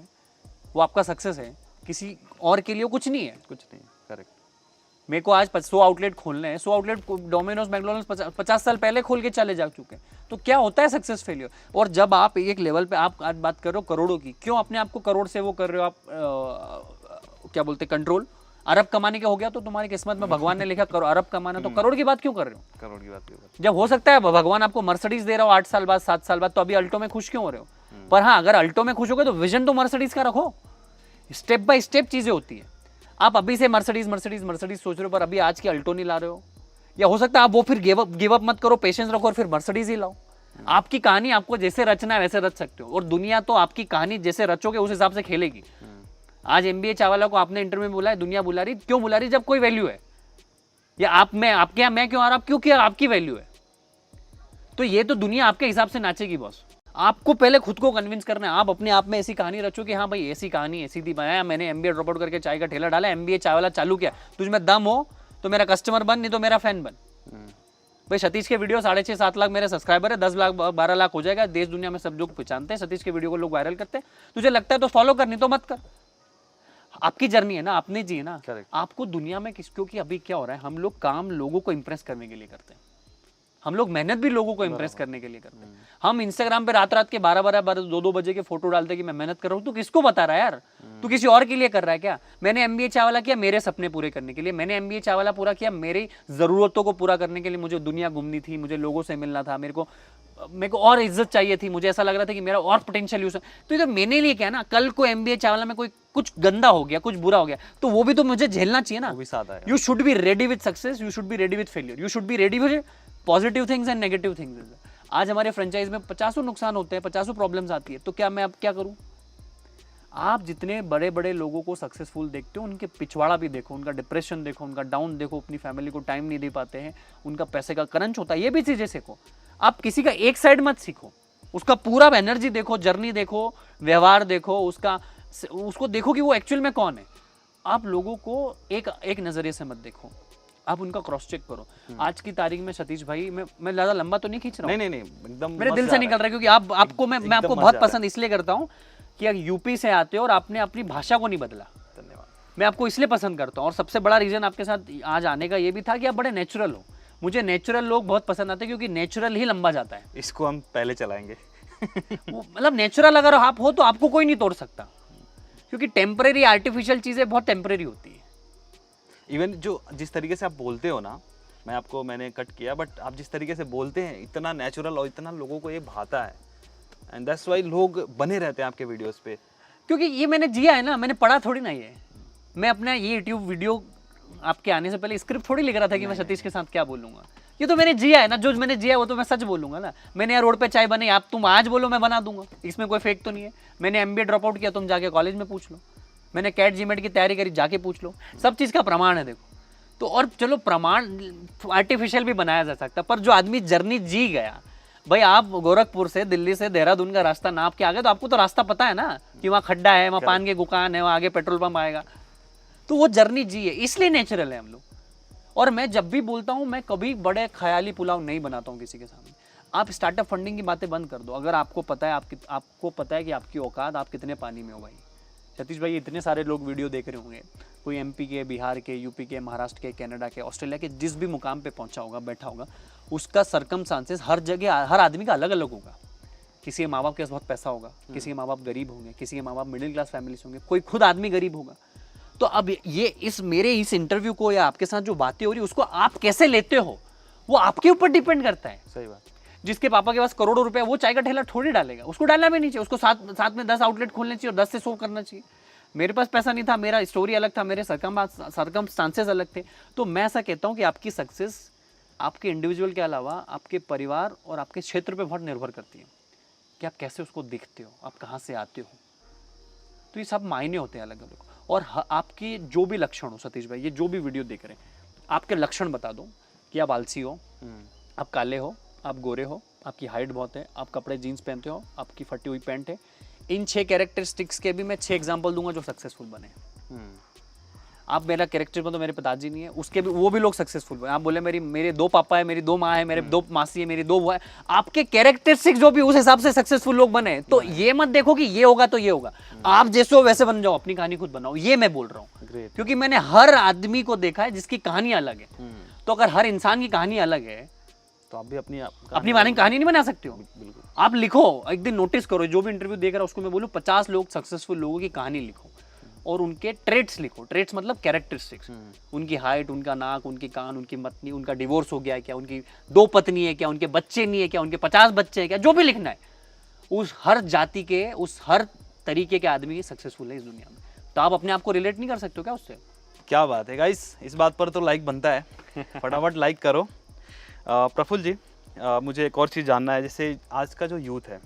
वो आपका सक्सेस है, किसी और के लिए कुछ नहीं है। कुछ नहीं, करेक्ट। मेरे को आज 100 आउटलेट खोलने हैं, 100 आउटलेट डोमिनोज मैकडोनल्ड्स 50 साल पहले खोल के चले जा चुके हैं। तो क्या होता है सक्सेस फेलियर? और जब आप एक लेवल पे आप आज बात कर रहे हो करोड़ों की, क्यों अपने आप को करोड़ से वो कर रहे हो आप, क्या बोलते हैं, कंट्रोल? अरब कमाने का हो गया तो तुम्हारी किस्मत में भगवान ने लिखा करो अरब कमाना, तो करोड़ की बात क्यों कर रहे हो? करोड़ की बात की बात। जब हो सकता है भगवान आपको मर्सिडीज दे रहा हो 8 साल बाद 7 साल बाद, तो अभी अल्टो में खुश क्यों हो रहे हो? पर हाँ, अगर अल्टो में खुश हो गए तो विजन तो मर्सिडीज का रखो। स्टेप बाय स्टेप चीजें होती है। आप अभी से मर्सिडीज मर्सिडीज मर्सिडीज सोच रहे हो, पर अभी आज की अल्टो नहीं ला रहे हो। या हो सकता है आप वो फिर गिव अप मत करो, पेशेंस रखो और फिर मर्सिडीज ही लाओ। आपकी कहानी आपको जैसे रचना है वैसे रच सकते हो, और दुनिया तो आपकी कहानी जैसे रचोगे उस हिसाब से खेलेगी। आज MBA चावला को आपने इंटरव्यू में बुलाया, दुनिया बुला रही, क्यों बुला रही? जब कोई वैल्यू है। या आप मैं आपके यहाँ मैं क्यों आ रहा हूं? क्योंकि आपकी वैल्यू है। तो ये तो दुनिया आपके हिसाब से नाचेगी बॉस। आपको पहले खुद को कन्विंस करना है। आप अपने आप में ऐसी कहानी रचो कि हाँ भाई ऐसी कहानी ऐसी थी, मैंने MBA ड्रॉप आउट करके चाय का ठेला डाला, MBA चाय वाला चालू किया। तुझ में दम हो तो मेरा कस्टमर बन, नहीं तो मेरा फैन बन। भाई सतीश के वीडियो 6.5-7 लाख मेरे सब्सक्राइबर है, 10 लाख 12 लाख हो जाएगा। देश दुनिया में सब लोग पहचानते हैं, सतीश के वीडियो को लोग वायरल करते हैं। तुझे लगता है तो फॉलो कर, नहीं तो मत कर। आपकी जर्नी है ना, आपने जी है ना। Correct. आपको दुनिया में क्योंकि अभी क्या हो रहा है, हम लोग काम लोगों को इंप्रेस करने के लिए करते हैं, हम लोग मेहनत भी लोगों को इंप्रेस करने के लिए करते हैं। हम इंस्टाग्राम पे रात रात के 12-12 2-2 बजे के फोटो डालते हैं कि मैं मेहनत कर रहा हूँ। तू किसको बता रहा है यार? तू किसी और के लिए कर रहा है क्या? मैंने MBA चावला किया मेरे सपने पूरे करने के लिए, मैंने MBA चावला पूरा किया मेरी जरूरतों को पूरा करने के लिए। मुझे दुनिया घूमनी थी, मुझे लोगों से मिलना था, मेरे को और इज्जत चाहिए थी, मुझे ऐसा लग रहा था कि मेरा और पोटेंशियल यूज। तो ये तो मैंने लिए क्या ना, कल को MBA चावला में कोई कुछ गंदा हो गया, कुछ बुरा हो गया, तो वो भी तो मुझे झेलना चाहिए ना। वो भी साथ आएगा। You should be ready with success, you should be ready with failure, you should be ready with positive things and negative things. आज हमारे फ्रेंचाइज में 50 नुकसान होते हैं, 50 प्रॉब्लम्स आती है, तो क्या मैं अब क्या करूं? आप जितने बड़े बड़े लोगों को सक्सेसफुल देखते हो, उनके पिछवाड़ा भी देखो, उनका डिप्रेशन देखो, उनका डाउन देखो, अपनी फैमिली को टाइम नहीं दे पाते हैं, उनका पैसे का क्रंच होता है, ये भी चीजें सीखो। आप किसी का एक साइड मत सीखो, उसका पूरा एनर्जी देखो, जर्नी देखो, व्यवहार देखो, उसको देखो कि वो एक्चुअल में कौन है। आप लोगों को एक नजरिए से मत देखो, आप उनका क्रॉस चेक करो। आज की तारीख में सतीश भाई, मैं ज्यादा लंबा तो नहीं खींच रहा हूँ, नहीं एकदम मेरे दिल से निकल रहा है, क्योंकि आपको मैं आपको बहुत पसंद इसलिए करता हूँ कि आप यूपी से आते हो और आपने अपनी भाषा को नहीं बदला। धन्यवाद। मैं आपको इसलिए पसंद करता हूँ, और सबसे बड़ा रीजन आपके साथ आज आने का ये भी था कि आप बड़े नेचुरल हो। मुझे नेचुरल लोग बहुत पसंद आते हैं, क्योंकि नेचुरल ही लंबा जाता है। इसको हम पहले चलाएंगे। मतलब नेचुरल अगर आप हो तो आपको कोई नहीं तोड़ सकता, क्योंकि टेम्परेरी आर्टिफिशियल चीजें बहुत टेम्परेरी होती है। इवन जो जिस तरीके से आप बोलते हो ना, मैंने कट किया, बट आप जिस तरीके से बोलते हैं इतना नेचुरल और इतना लोगों को ये भाता है, एंड दैट्स व्हाई लोग बने रहते हैं आपके वीडियोस पे। क्योंकि ये मैंने जिया है ना, मैंने पढ़ा थोड़ी ना। ये मैं अपना ये यूट्यूब वीडियो आपके आने से पहले स्क्रिप्ट थोड़ी लिख रहा था कि मैं सतीश के साथ क्या बोलूंगा। ये तो मैंने जिया है ना, जो मैंने जिया है वो तो मैं सच बोलूंगा ना। मैंने यार रोड पे चाय बनाई, आप तुम आज बोलो मैं बना दूंगा, इसमें कोई फेक तो नहीं है। मैंने MBA ड्रॉप आउट किया, तुम जाके कॉलेज में पूछ लो। मैंने कैट जीमेट की तैयारी करी, जाके पूछ लो। सब चीज़ का प्रमाण है देखो। तो और चलो प्रमाण आर्टिफिशियल भी बनाया जा सकता, पर जो आदमी जर्नी जी गया, भाई आप गोरखपुर से दिल्ली से देहरादून का रास्ता नाप के आ गए, तो आपको तो रास्ता पता है ना कि वहाँ खड्डा है, वहाँ पान की दुकान है, वहाँ आगे पेट्रोल पंप आएगा। तो वो जर्नी जी है, इसलिए नेचुरल है हम लोग। और मैं जब भी बोलता हूँ, मैं कभी बड़े ख्याली पुलाव नहीं बनाता हूँ किसी के सामने। आप स्टार्टअप फंडिंग की बातें बंद कर दो। अगर आपको पता है कि आपकी औकात, आप कितने पानी में हो। भाई सतीश भाई, इतने सारे लोग वीडियो देख रहे होंगे, कोई MP के, बिहार के, यूपी के, महाराष्ट्र के, कनाडा के, ऑस्ट्रेलिया के, जिस भी मुकाम पे पहुंचा होगा, बैठा होगा, उसका सरकमस्टांसेस हर जगह, हर आदमी का अलग अलग होगा। किसी के माँ बाप के पास बहुत पैसा होगा, किसी के माँ बाप गरीब होंगे, किसी के माँ बाप मिडिल क्लास फैमिली से होंगे, कोई खुद आदमी गरीब होगा। तो अब ये मेरे इस इंटरव्यू को या आपके साथ जो बातें हो रही है, उसको आप कैसे लेते हो वो आपके ऊपर डिपेंड करता है। सही बात। जिसके पापा के पास करोड़ों रुपए, वो चाय का ठेला थोड़ी डालेगा, उसको डालना भी नहीं चाहिए। उसको साथ में 10 आउटलेट खोलने चाहिए और 10 से 100 करना चाहिए। मेरे पास पैसा नहीं था, मेरा स्टोरी अलग था, मेरे सरकमस्टांसेस अलग थे। तो मैं ऐसा कहता हूँ कि आपकी सक्सेस आपके इंडिविजुअल के अलावा आपके परिवार और आपके क्षेत्र पे बहुत निर्भर करती है कि आप कैसे उसको देखते हो, आप कहाँ से आते हो। तो ये सब मायने होते हैं अलग अलग। और आपकी जो भी लक्षण हो सतीश भाई, ये जो भी वीडियो देख रहे हैं, आपके लक्षण बता दो कि आप आलसी हो, आप काले हो, आप गोरे हो, आपकी हाइट बहुत है, आप कपड़े जीन्स पहनते हो, आपकी फटी हुई पैंट है। इन 6 कैरेक्टरिस्टिक्स के भी मैं 6 एग्जांपल दूंगा जो सक्सेसफुल बने। आप मेरा कैरेक्टर में तो मेरे पिताजी नहीं है, उसके भी वो भी लोग सक्सेसफुल बने। आप बोले मेरे 2 पापा है, मेरी 2 माँ है, मेरे 2 मासी है, मेरी 2 बुआ है। आपके कैरेक्टरिस्टिक्स जो भी उस हिसाब से सक्सेसफुल लोग बने। तो ये मत देखो कि ये होगा तो ये होगा, आप जैसे हो वैसे बन जाओ, अपनी कहानी खुद बनाओ। ये मैं बोल रहा हूँ क्योंकि मैंने हर आदमी को देखा है जिसकी कहानी अलग है। तो अगर हर इंसान की कहानी अलग है तो आप भी अपनी कहानी नहीं बना सकते हो। आप लिखो, एक दिन नोटिस करो, जो भी इंटरव्यू देख रहा है उसको मैं बोलूँ 50 लोग सक्सेसफुल लोगों की कहानी लिखो और उनके ट्रेट्स लिखो। ट्रेट्स मतलब कैरेक्टरिस्टिक्स, उनकी हाइट, उनका नाक, उनके कान, उनकी पत्नी, उनका डिवोर्स हो गया है क्या, उनकी 2 पत्नी है क्या, उनके बच्चे नहीं है क्या, उनके 50 बच्चे हैं क्या, जो भी लिखना है। उस हर जाति के, उस हर तरीके के आदमी सक्सेसफुल है इस दुनिया में। तो आप अपने आप को रिलेट नहीं कर सकते हो क्या उससे? क्या बात है गाइस, इस बात पर तो लाइक बनता है। फटाफट लाइक करो। प्रफुल्ल जी, मुझे एक और चीज़ जानना है। जैसे आज का जो यूथ है,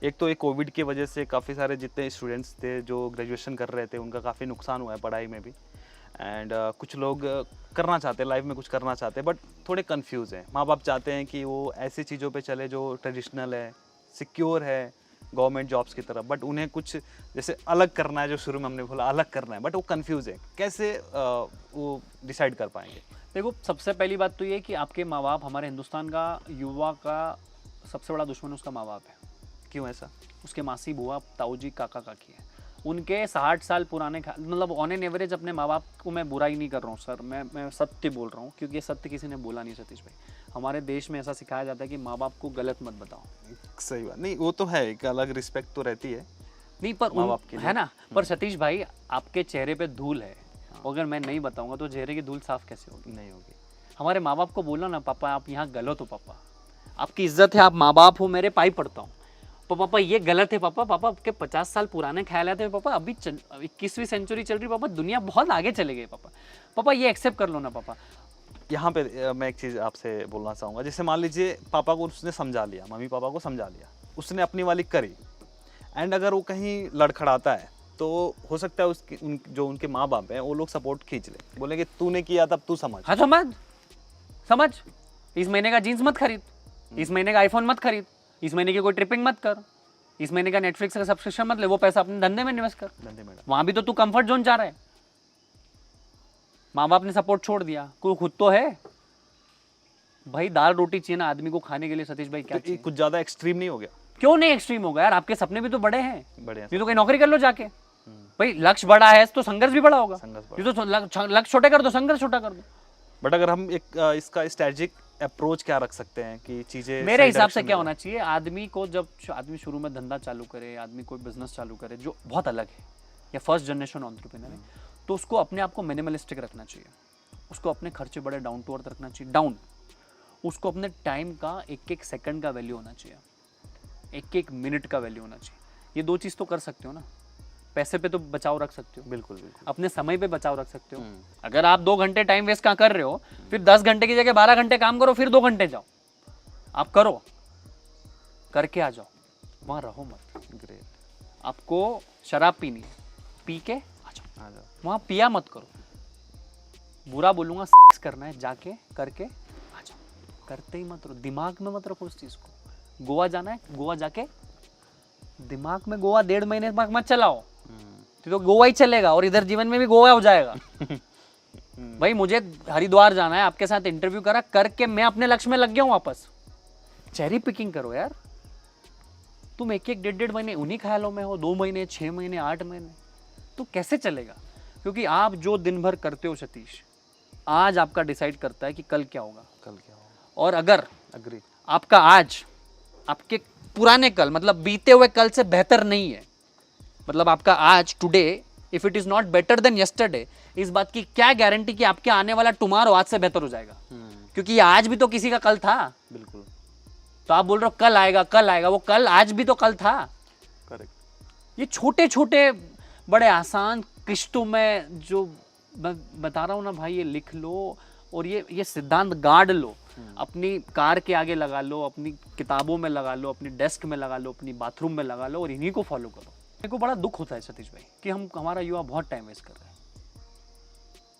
एक तो ये कोविड की वजह से काफ़ी सारे जितने स्टूडेंट्स थे जो ग्रेजुएशन कर रहे थे, उनका काफ़ी नुकसान हुआ है पढ़ाई में भी। एंड कुछ लोग करना चाहते हैं, लाइफ में कुछ करना चाहते हैं, बट थोड़े कंफ्यूज हैं। माँ बाप चाहते हैं कि वो ऐसी चीज़ों पे चले जो ट्रेडिशनल है, सिक्योर है, गवर्नमेंट जॉब्स की तरफ, बट उन्हें कुछ जैसे अलग करना है, जो शुरू में हमने बोला अलग करना है, बट वो कंफ्यूज है। कैसे वो डिसाइड कर पाएंगे? देखो, सबसे पहली बात तो ये कि आपके माँ बाप, हमारे हिंदुस्तान का युवा का सबसे बड़ा दुश्मन उसका माँ बाप है। क्यों ऐसा? उसके मासी, बुआ, ताऊ जी, काका काकी है। उनके 60 साल पुराने मतलब ऑन एन एवरेज अपने माँ बाप को मैं बुराई नहीं कर रहा हूँ सर, मैं सत्य बोल रहा हूँ, क्योंकि ये सत्य किसी ने बोला नहीं सतीश भाई। हमारे देश में ऐसा सिखाया जाता है कि माँ बाप को गलत मत बताओ। सही बात, नहीं वो तो है, एक अलग रिस्पेक्ट तो रहती है नहीं पर माँ बाप के लिए। है ना, पर सतीश भाई आपके चेहरे पे धूल है, अगर मैं नहीं बताऊंगा तो चेहरे की धूल साफ कैसे होगी? नहीं होगी। हमारे माँ बाप को बोलो ना, पापा आप यहाँ गलत हो, पापा आपकी इज्जत है, आप माँ बाप हो, मेरे पाई पढ़ता हूँ, पापा ये गलत है, पापा आपके 50 साल पुराने ख्यालात है, पापा अभी 21वीं सेंचुरी चल रही, पापा दुनिया बहुत आगे चले गई, पापा ये एक्सेप्ट कर लो ना पापा। यहाँ पे मैं एक चीज़ आपसे बोलना चाहूँगा, जैसे मान लीजिए पापा को उसने समझा लिया, मम्मी पापा को समझा लिया, उसने अपनी वाली करी, एंड अगर वो कहीं लड़खड़ाता है तो हो सकता है उसकी जो उनके माँ बाप हैं वो लोग सपोर्ट खींच ले, बोलेंगे तूने किया तब तू समझ। हाँ समझ, इस महीने का जीन्स मत खरीद, इस महीने का आईफोन मत खरीद, इस महीने की कोई ट्रिपिंग मत कर, इस महीने का नेटफ्लिक्स का सब्सक्रिप्शन मत ले, वो पैसा अपने धंधे में इन्वेस्ट कर। धंधे में वहां भी तो तू कंफर्ट जोन चाह रहा है, माँ बाप ने सपोर्ट छोड़ दिया, कोई खुद तो है भाई। दाल रोटी चाहिए ना आदमी को खाने के लिए सतीश भाई, क्या तो कुछ ज़्यादा एक्सट्रीम नहीं हो गया? क्यों नहीं एक्सट्रीम होगा यार, आपके सपने भी तो बड़े हैं, बड़े हैं। ये तो कोई नौकरी कर लो जाके भाई, लक्ष्य बड़ा है तो संघर्ष भी बड़ा होगा, संघर्ष ये तो लक्ष्य छोटे कर दो, संघर्ष छोटा कर दो। बट अगर हम एक इसका स्ट्रेटेजिक अप्रोच क्या रख सकते हैं कि चीज़ें मेरे हिसाब से क्या होना चाहिए, आदमी को जब आदमी शुरू में धंधा चालू करे, आदमी कोई बिजनेस चालू करे जो बहुत अलग है या फर्स्ट जनरेशन एंटरप्रेन्योर है, तो उसको अपने आप को मिनिमलिस्टिक रखना चाहिए, उसको अपने खर्चे बड़े डाउन टू अर्थ रखना चाहिए, डाउन। उसको अपने टाइम का एक एक सेकंड का वैल्यू होना चाहिए, एक एक मिनट का वैल्यू होना चाहिए। ये दो चीज़ तो कर सकते हो ना, पैसे पे तो बचाव रख सकते हो, बिल्कुल बिल्कुल, अपने समय पे बचाव रख सकते हो। अगर आप 2 घंटे टाइम वेस्ट कहाँ कर रहे हो, फिर 10 घंटे की जगह 12 घंटे काम करो, फिर 2 घंटे जाओ, आप करो, करके आ जाओ, वहाँ रहो मत। ग्रेट। आपको शराब पीनी है, पी के आ जाओ, आ जाओ। वहाँ पिया मत करो, बुरा बोलूँगा करना है जाके करके आ जाओ, करते ही मत रहो, दिमाग में मत रखो उस चीज़ को। गोवा जाना है, गोवा जाके दिमाग में गोवा 1.5 महीने तक मत चलाओ, तो गोवा ही चलेगा और इधर जीवन में भी गोवा हो जाएगा। भाई मुझे हरिद्वार जाना है, आपके साथ इंटरव्यू करा करके मैं अपने लक्ष्य में लग गया हूँ वापस। चेरी पिकिंग करो यार, तुम एक 1.5 महीने उन्हीं ख्यालों में हो, 2 महीने 6 महीने 8 महीने, तो कैसे चलेगा? क्योंकि आप जो दिन भर करते हो सतीश, आज आपका डिसाइड करता है कि कल क्या होगा। कल क्या होगा? और अगर अग्री। आपका आज आपके पुराने कल मतलब बीते हुए कल से बेहतर नहीं है, मतलब आपका आज today if it is not better than yesterday, इस बात की क्या गारंटी कि आपके आने वाला टुमारो आज से बेहतर हो जाएगा? क्योंकि ये आज भी तो किसी का कल था। बिल्कुल। तो आप बोल रहे हो कल आएगा कल आएगा, वो कल आज भी तो कल था। करेक्ट। ये छोटे छोटे बड़े आसान किश्तों में जो मैं बता रहा हूँ ना भाई, ये लिख लो और ये सिद्धांत गाड़ लो, अपनी कार के आगे लगा लो, अपनी किताबों में लगा लो, अपनी डेस्क में लगा लो, अपनी बाथरूम में लगा लो और इन्हीं को फॉलो करो। मेरे को बड़ा दुख होता है सतीश भाई कि हमारा युवा बहुत टाइम वेस्ट कर रहा है।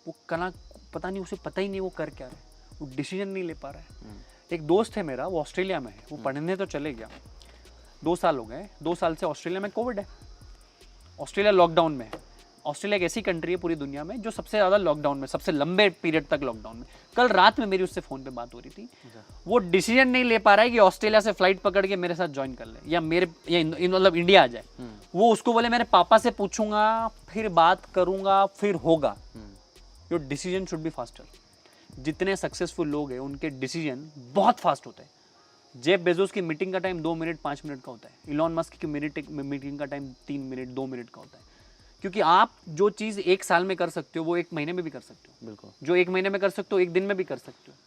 वो कला पता नहीं, उसे पता ही नहीं वो कर क्या रहा है, वो डिसीजन नहीं ले पा रहा है। एक दोस्त है मेरा, वो ऑस्ट्रेलिया में है, वो पढ़ने तो चले गया, 2 साल हो गए, 2 साल से ऑस्ट्रेलिया में कोविड है, ऑस्ट्रेलिया लॉकडाउन में है। ऑस्ट्रेलिया एक ऐसी कंट्री है पूरी दुनिया में जो सबसे ज़्यादा लॉकडाउन में, सबसे लंबे पीरियड तक लॉकडाउन में। कल रात में मेरी उससे फ़ोन पे बात हो रही थी, वो डिसीजन नहीं ले पा रहा है कि ऑस्ट्रेलिया से फ्लाइट पकड़ के मेरे साथ ज्वाइन कर ले या मतलब इंडिया आ जाए। वो उसको बोले मेरे पापा से पूछूंगा, फिर बात करूंगा, फिर होगा। Your decision should be faster. जितने सक्सेसफुल लोग हैं उनके डिसीजन बहुत फास्ट होते हैं। जेफ बेजोस की मीटिंग का टाइम 2 मिनट 5 मिनट का होता है, इलॉन मस्क की मीटिंग का टाइम 3 मिनट 2 मिनट का होता है। क्योंकि आप जो चीज़ 1 साल में कर सकते हो वो 1 महीने में भी कर सकते हो। बिल्कुल। जो 1 महीने में कर सकते हो 1 दिन में भी कर सकते हो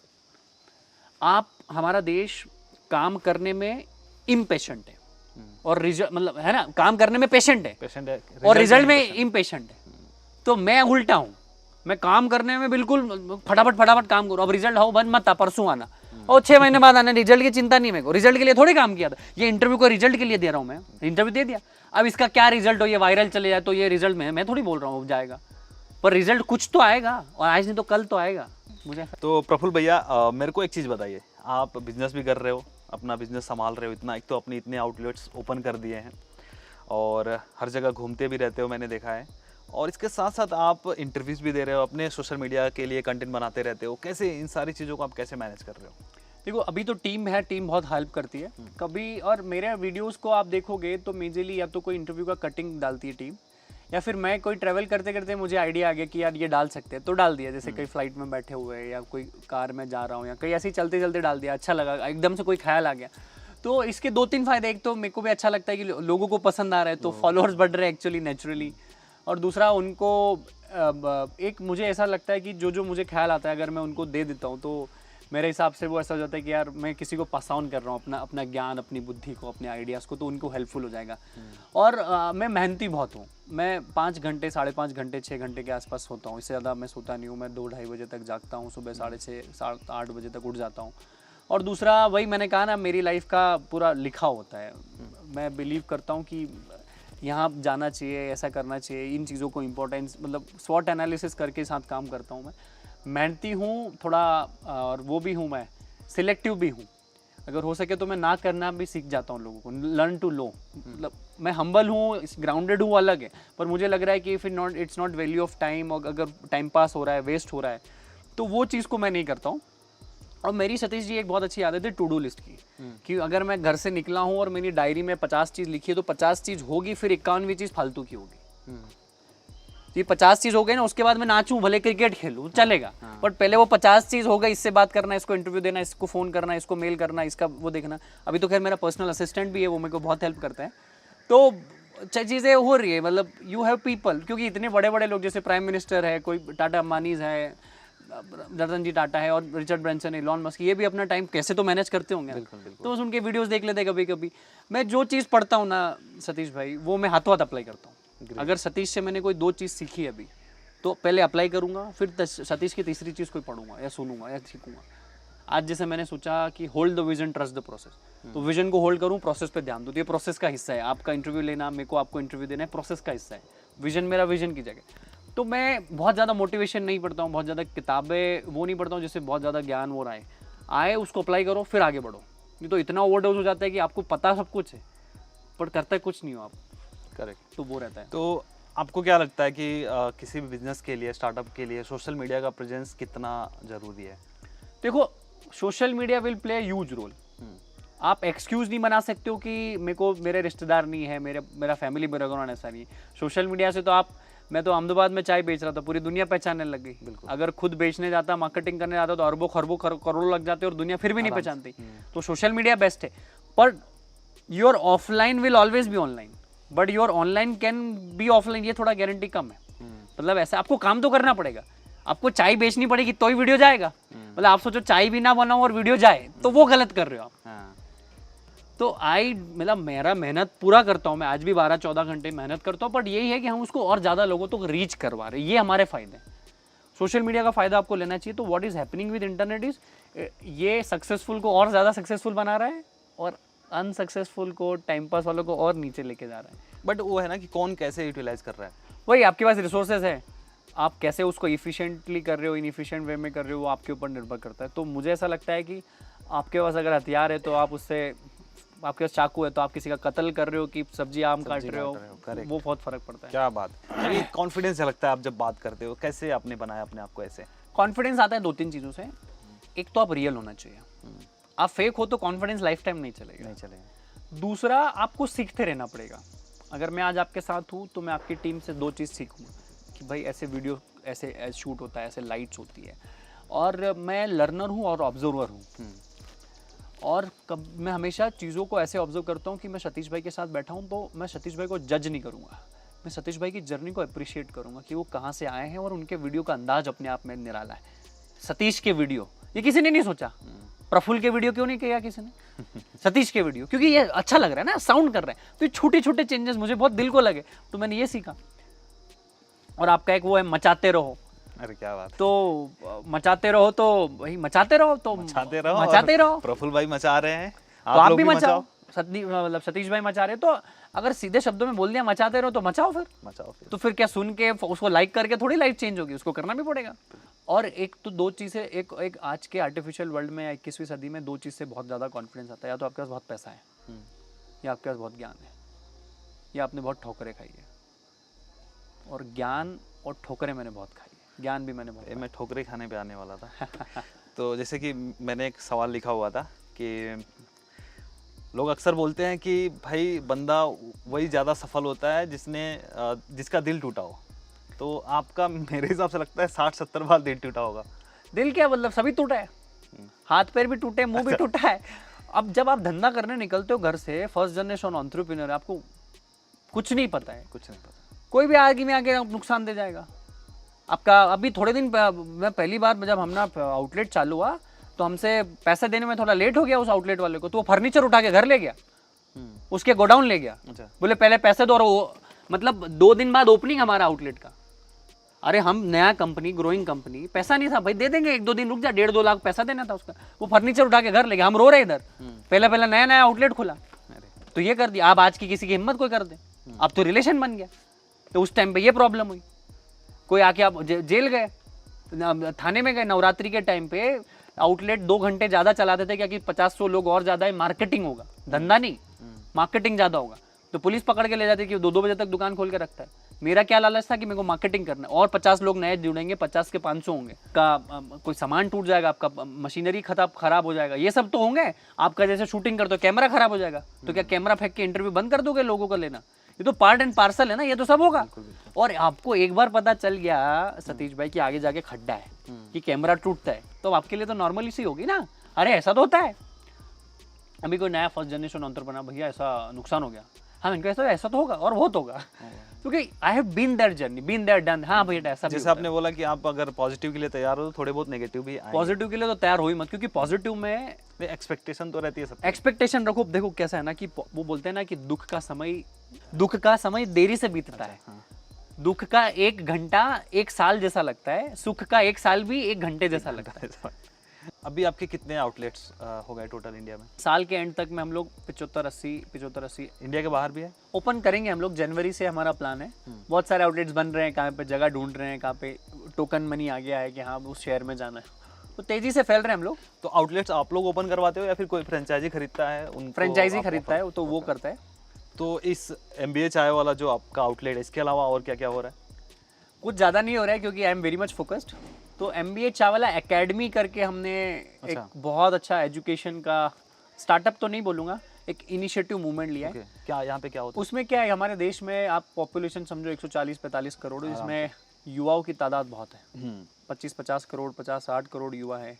आप। हमारा देश काम करने में इम्पेशेंट है और रिजल्ट मतलब है ना, काम करने में पेशेंट है और रिजल्ट में इम्पेशेंट है। तो मैं उल्टा हूँ, मैं काम करने में बिल्कुल फटाफट काम करूँ, अब रिजल्ट हो बंद मत था, परसों आना और 6 महीने बाद आना, रिजल्ट की चिंता नहीं मेरे को। रिजल्ट के लिए थोड़ी काम किया था, ये इंटरव्यू को रिजल्ट के लिए दे रहा हूँ मैं, इंटरव्यू दे दिया, अब इसका क्या रिजल्ट हो, ये वायरल चले जाए तो ये रिजल्ट में मैं थोड़ी बोल रहा हूँ जाएगा, पर रिजल्ट कुछ तो आएगा और आज नहीं तो कल तो आएगा। मुझे तो प्रफुल्ल भैया मेरे को एक चीज़ बताइए, आप बिजनेस भी कर रहे हो, अपना बिजनेस संभाल रहे हो इतना, एक तो अपनी इतने आउटलेट्स ओपन कर दिए हैं और हर जगह घूमते भी रहते हो मैंने देखा है, और इसके साथ साथ आप इंटरव्यूज़ भी दे रहे हो, अपने सोशल मीडिया के लिए कंटेंट बनाते रहते हो, कैसे इन सारी चीज़ों को आप कैसे मैनेज कर रहे हो? देखो अभी तो टीम है, टीम बहुत हेल्प करती है कभी, और मेरे वीडियोस को आप देखोगे तो मेजरली या तो कोई इंटरव्यू का कटिंग डालती है टीम, या फिर मैं कोई ट्रैवल करते करते मुझे आइडिया आ गया कि यार ये डाल सकते हैं तो डाल दिया, जैसे कई फ्लाइट में बैठे हुए हैं या कोई कार में जा रहा हूँ या कहीं ऐसे ही चलते चलते डाल दिया, अच्छा लगा, एकदम से कोई ख्याल आ गया। तो इसके 2-3 फायदे, एक तो मेरे को भी अच्छा लगता है कि लोगों को पसंद आ रहा है तो फॉलोअर्स बढ़ रहे हैं एक्चुअली नेचुरली, और दूसरा उनको एक मुझे ऐसा लगता है कि जो मुझे ख्याल आता है अगर मैं उनको दे देता हूँ तो मेरे हिसाब से वो ऐसा हो जाता है कि यार मैं किसी को पास ऑन कर रहा हूँ अपना ज्ञान, अपनी बुद्धि को, अपने आइडियाज़ को, तो उनको हेल्पफुल हो जाएगा। और मैं मेहनती बहुत हूँ, मैं 5 घंटे 5.5 घंटे 6 घंटे के आसपास सोता हूँ, इससे ज़्यादा मैं सोता नहीं हूँ। मैं 2-2:30 बजे तक जागता हूँ, सुबह 6:30 8 बजे तक उठ जाता हूँ। और दूसरा वही मैंने कहा ना, मेरी लाइफ का पूरा लिखा होता है, मैं बिलीव करता हूँ कि यहाँ जाना चाहिए, ऐसा करना चाहिए, इन चीज़ों को इम्पोर्टेंस, मतलब स्वॉट एनालिसिस करके साथ काम करता हूँ मैं। मेहनती हूँ थोड़ा, और वो भी हूँ मैं सिलेक्टिव भी हूँ, अगर हो सके तो मैं ना करना भी सीख जाता हूँ लोगों को, लर्न टू लो। मतलब मैं हम्बल हूँ, ग्राउंडेड हूँ, अलग है, पर मुझे लग रहा है कि it's not value of time, और अगर टाइम पास हो रहा है, वेस्ट हो रहा है, तो वो चीज़ को मैं नहीं करता हूँ। और मेरी सतीश जी एक बहुत अच्छी आदत है टू डू लिस्ट की, कि अगर मैं घर से निकला हूँ और मेरी डायरी में 50 चीज़ लिखी है तो 50 चीज़ होगी, फिर 51वीं चीज़ फालतू की होगी। ये 50 चीज़ हो गई ना, उसके बाद मैं नाचूं, भले क्रिकेट खेलूं, चलेगा, बट पहले वो 50 चीज़ हो गई, इससे बात करना, इसको इंटरव्यू देना, इसको फ़ोन करना, इसको मेल करना, इसका वो देखना। अभी तो खैर मेरा पर्सनल असिस्टेंट भी है, वो मेरे को बहुत हेल्प करता है। तो चीज़ें हो रही है, मतलब यू हैव पीपल, क्योंकि इतने बड़े बड़े लोग जैसे प्राइम मिनिस्टर है, कोई टाटा अंबानीज है, रतन जी टाटा है, और रिचर्ड ब्रांसन, एलॉन मस्क, ये भी अपना टाइम कैसे तो मैनेज करते होंगे। तो बस उनके वीडियोस देख लेते कभी कभी। मैं जो चीज़ पढ़ता हूँ ना सतीश भाई, वो मैं हाथों हाथ अप्लाई करता हूँ। अगर सतीश से मैंने कोई 2 चीज़ सीखी अभी, तो पहले अप्लाई करूँगा, फिर सतीश की तीसरी चीज़ कोई पढ़ूंगा या सुनूंगा या सीखूंगा। आज जैसे मैंने सोचा कि hold the vision, trust the process, तो विजन को होल्ड करूँ, प्रोसेस पे ध्यान दूँ। तो ये प्रोसेस का हिस्सा है, आपका इंटरव्यू लेना, मेरे को आपको इंटरव्यू देना है, प्रोसेस का हिस्सा है। विजन मेरा विजन की जगह। तो मैं बहुत ज़्यादा मोटिवेशन नहीं पढ़ता हूँ, बहुत ज़्यादा किताबें वो नहीं पढ़ता हूँ जिससे बहुत ज़्यादा ज्ञान हो रहा है, आए उसको अप्लाई करो, फिर आगे बढ़ो। नहीं तो इतना ओवरडोज हो जाता है कि आपको पता सब कुछ है पर करता कुछ नहीं हो आप। करेक्ट। तो वो रहता है। तो आपको क्या लगता है कि किसी भी बिजनेस के लिए, स्टार्टअप के लिए सोशल मीडिया का प्रेजेंस कितना ज़रूरी है? देखो, social media will play huge role. आप एक्सक्यूज़ नहीं बना सकते हो कि मेरे को मेरे रिश्तेदार नहीं है, मेरा फैमिली बैकग्राउंड ऐसा नहीं है। सोशल मीडिया से तो मैं तो अहमदाबाद में चाय बेच रहा था, पूरी दुनिया पहचानने लग गई। अगर खुद बेचने जाता, मार्केटिंग करने जाता तो अरबों खरबों करोड़ों लग जाते और दुनिया फिर भी नहीं पहचानती। तो सोशल मीडिया बेस्ट है, per your offline will always be online, but your online can be offline. ये थोड़ा गारंटी कम है। मतलब ऐसा आपको काम तो करना पड़ेगा, आपको चाय बेचनी पड़ेगी तो ही वीडियो जाएगा। मतलब आप सोचो चाय भी ना बनाओ और वीडियो जाए, तो वो गलत कर रहे हो आप। तो मतलब मेरा मेहनत पूरा करता हूँ मैं, आज भी 12-14 घंटे मेहनत करता हूँ, बट यही है कि हम उसको और ज़्यादा लोगों तक रीच करवा रहे हैं। ये हमारे फ़ायदे हैं। सोशल मीडिया का फ़ायदा आपको लेना चाहिए। तो what is happening with internet is, ये सक्सेसफुल को और ज़्यादा सक्सेसफुल बना रहा है और अनसक्सेसफुल को, टाइम पास वालों को और नीचे लेके जा रहा है। बट वो है ना कि कौन कैसे यूटिलाइज कर रहा है। वही, आपके पास रिसोर्सेज है, आप कैसे उसको इफ़िशिएंटली कर रहे हो, इनएफिशिएंट वे में कर रहे हो, वो आपके ऊपर निर्भर करता है। तो मुझे ऐसा लगता है कि आपके पास अगर हथियार है तो आप उससे, आपके पास चाकू है तो आप किसी का कत्ल कर रहे हो कि सब्जी आम काट रहे हो, वो बहुत फर्क पड़ता है। क्या बात है। कॉन्फिडेंस लगता है आप जब बात करते हो, कैसे आपने बनाया अपने आप को ऐसे? कॉन्फिडेंस आता है 2-3 चीज़ों से। एक तो आप रियल होना चाहिए, आप फेक हो तो कॉन्फिडेंस लाइफ टाइम नहीं चलेगा। दूसरा, आपको सीखते रहना पड़ेगा। अगर मैं आज आपके साथ हूँ तो मैं आपकी टीम से 2 चीज़ सीखूँगा कि भाई ऐसे वीडियो ऐसे शूट होता है, ऐसे लाइट्स होती है। और मैं लर्नर हूँ और ऑब्जर्वर हूँ। और मैं हमेशा चीज़ों को ऐसे ऑब्जर्व करता हूँ कि मैं सतीश भाई के साथ बैठा हूँ तो मैं सतीश भाई को जज नहीं करूँगा, मैं सतीश भाई की जर्नी को अप्रिशिएट करूँगा कि वो कहाँ से आए हैं और उनके वीडियो का अंदाज अपने आप में निराला है। सतीश के वीडियो ये किसी ने नहीं सोचा, प्रफुल्ल के वीडियो क्यों नहीं किया किसी ने, सतीश के वीडियो क्योंकि ये अच्छा लग रहा है ना, साउंड कर रहा है। तो ये छोटे छोटे चेंजेस मुझे बहुत दिल को लगे, तो मैंने ये सीखा। और आपका एक वो है मचाते रहो। अरे क्या बात। तो मचाते रहो, तो वही मचाते रहो, तो मचाते रहो। प्रफुल्ल भाई मचा रहे हैं, तो आप भी मचाओ। मतलब सतीश भाई मचा रहे, तो अगर सीधे शब्दों में बोल दिया मचाते रहो तो मचाओ फिर। तो फिर क्या सुन के उसको लाइक करके थोड़ी लाइफ चेंज होगी, उसको करना भी पड़ेगा। और एक तो 2 चीज़ें, एक आज के आर्टिफिशियल वर्ल्ड में 21वीं सदी में 2 चीज़ से बहुत ज़्यादा कॉन्फिडेंस आता है। या तो आपके पास बहुत पैसा है, या आपके पास बहुत ज्ञान है, या आपने बहुत ठोकरें खाई है। और ज्ञान और ठोकरें मैंने बहुत खाई है, ज्ञान भी मैंने बहुत। मैं ठोकरें खाने पे आने वाला था। तो जैसे कि मैंने एक सवाल लिखा हुआ था कि लोग अक्सर बोलते हैं कि भाई बंदा वही ज़्यादा सफल होता है जिसका दिल टूटा हो। तो आपका मेरे हिसाब से लगता है 60-70 बार दिल टूटा होगा। दिल क्या मतलब, सभी टूटा है, हाथ पैर भी टूटे, मुंह भी टूटा है। अब जब आप धंधा करने निकलते हो घर से, फर्स्ट जनरेशन एंटरप्रेन्योर, आपको कुछ नहीं पता है, कुछ नहीं पता। कोई भी आगे में आके नुकसान दे जाएगा आपका। अभी थोड़े दिन मैं पहली बार जब हमने आउटलेट चालू हुआ तो हमसे पैसा देने में थोड़ा लेट हो गया उस आउटलेट वाले को, तो वो फर्नीचर उठा के घर ले गया, उसके गोडाउन ले गया। अच्छा। बोले पहले पैसे दो, और वो मतलब 2 दिन बाद ओपनिंग हमारा आउटलेट का। अरे हम नया कंपनी, ग्रोइंग कंपनी, पैसा नहीं था भाई, दे देंगे, 1-2 दिन रुक जा, 1.5-2 लाख पैसा देना था उसका। वो फर्नीचर उठा के घर ले गया, हम रो रहे इधर। पहला नया आउटलेट खुला तो ये कर दिया। अब आज की किसी की हिम्मत कोई कर दे, अब तो रिलेशन बन गया। तो उस टाइम पे ये प्रॉब्लम हुई, कोई आके आप जेल गए, थाने में गए। नवरात्रि के टाइम पे आउटलेट 2 घंटे ज्यादा चलाते थे क्योंकि 50-100 लोग और ज्यादा है, मार्केटिंग होगा, धंधा नहीं, मार्केटिंग ज्यादा होगा। तो पुलिस पकड़ के ले जाती कि 2-2 बजे तक दुकान खोल के रखता है। मेरा क्या लालच था कि मेरे को मार्केटिंग करना है, और 50 लोग नए जुड़ेंगे, 50 के 500 होंगे का, कोई सामान टूट जाएगा आपका, मशीनरी खराब हो जाएगा, ये सब तो होंगे। आपका जैसे शूटिंग करते हो कैमरा खराब हो जाएगा, तो क्या कैमरा फेंक के इंटरव्यू बंद कर दोगे लोगों को लेना? ये तो पार्ट एंड पार्सल है ना, ये तो सब होगा। और आपको एक बार पता चल गया सतीश भाई कि आगे जाके खड्डा है, कि कैमरा टूटता है, तो आपके लिए तो नॉर्मली सी होगी ना, अरे ऐसा तो होता है। अभी कोई नया फर्स्ट जनरेशन एंटरप्रेन्योर, भैया ऐसा नुकसान हो गया, हाँ इनको ऐसा तो होगा और बहुत होगा, क्योंकि I have been that journey, been that done. हाँ भैया ऐसा जैसे आपने बोला कि आप अगर पॉजिटिव के लिए तैयार हो तो थोड़े बहुत नेगेटिव भी आएंगे। पॉजिटिव के लिए तो तैयार हो ही मत, क्योंकि पॉजिटिव में एक्सपेक्टेशन तो रहती है सब। एक्सपेक्टेशन रखो। देखो कैसा है ना कि वो बोलते हैं ना कि दुख का समय देरी से बीतता है। दुख का 1 घंटा 1 साल जैसा लगता है, सुख का 1 साल भी 1 घंटे जैसा लगता है। अभी आपके कितने आउटलेट्स हो गए टोटल इंडिया में? साल के एंड तक में हम लोग 75-80 इंडिया के बाहर भी है? ओपन करेंगे हम लोग, जनवरी से हमारा प्लान है। बहुत सारे आउटलेट्स बन रहे हैं, कहाँ पे जगह ढूंढ रहे हैं, कहाँ पे टोकन मनी आ गया है कि हाँ उस शहर में जाना है, तो तेजी से फैल रहे हैं हम लोग। तो आउटलेट्स आप लोग ओपन करवाते हो या फिर कोई फ्रेंचाइजी खरीदता है? फ्रेंचाइजी खरीदता है तो वो करता है। तो इस MBA चाय वाला जो आपका आउटलेट है, इसके अलावा और क्या क्या हो रहा है? कुछ ज़्यादा नहीं हो रहा है क्योंकि I am very much focused. तो MBA चावला एकेडमी करके हमने एक बहुत अच्छा एजुकेशन का स्टार्टअप तो नहीं बोलूँगा, एक इनिशिएटिव मूवमेंट लिया है। क्या यहाँ पे क्या होता है? उसमें क्या है, हमारे देश में आप पॉपुलेशन समझो 140-45 करोड़, इसमें युवाओं की तादाद बहुत है, 25-50 करोड़, 50-60 करोड़ युवा है।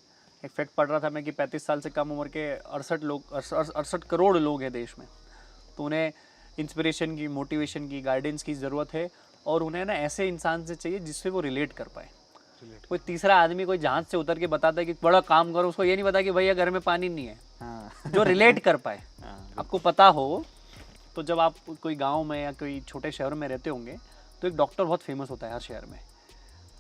एक फैक्ट पढ़ रहा था मैं कि 35 साल से कम उम्र के 68 करोड़ लोग हैं देश में। तो उन्हें इंस्पिरेशन की, मोटिवेशन की, गाइडेंस की ज़रूरत है, और उन्हें ना ऐसे इंसान से चाहिए जिससे वो रिलेट कर पाए। कोई तीसरा आदमी कोई जहाज से उतर के बताता है कि बड़ा काम करो, उसको ये नहीं पता कि भैया घर में पानी नहीं है। हाँ। जो रिलेट कर पाए। आपको पता हो तो जब आप कोई गांव में या कोई छोटे शहर में रहते होंगे तो एक डॉक्टर बहुत फेमस होता है हर शहर में,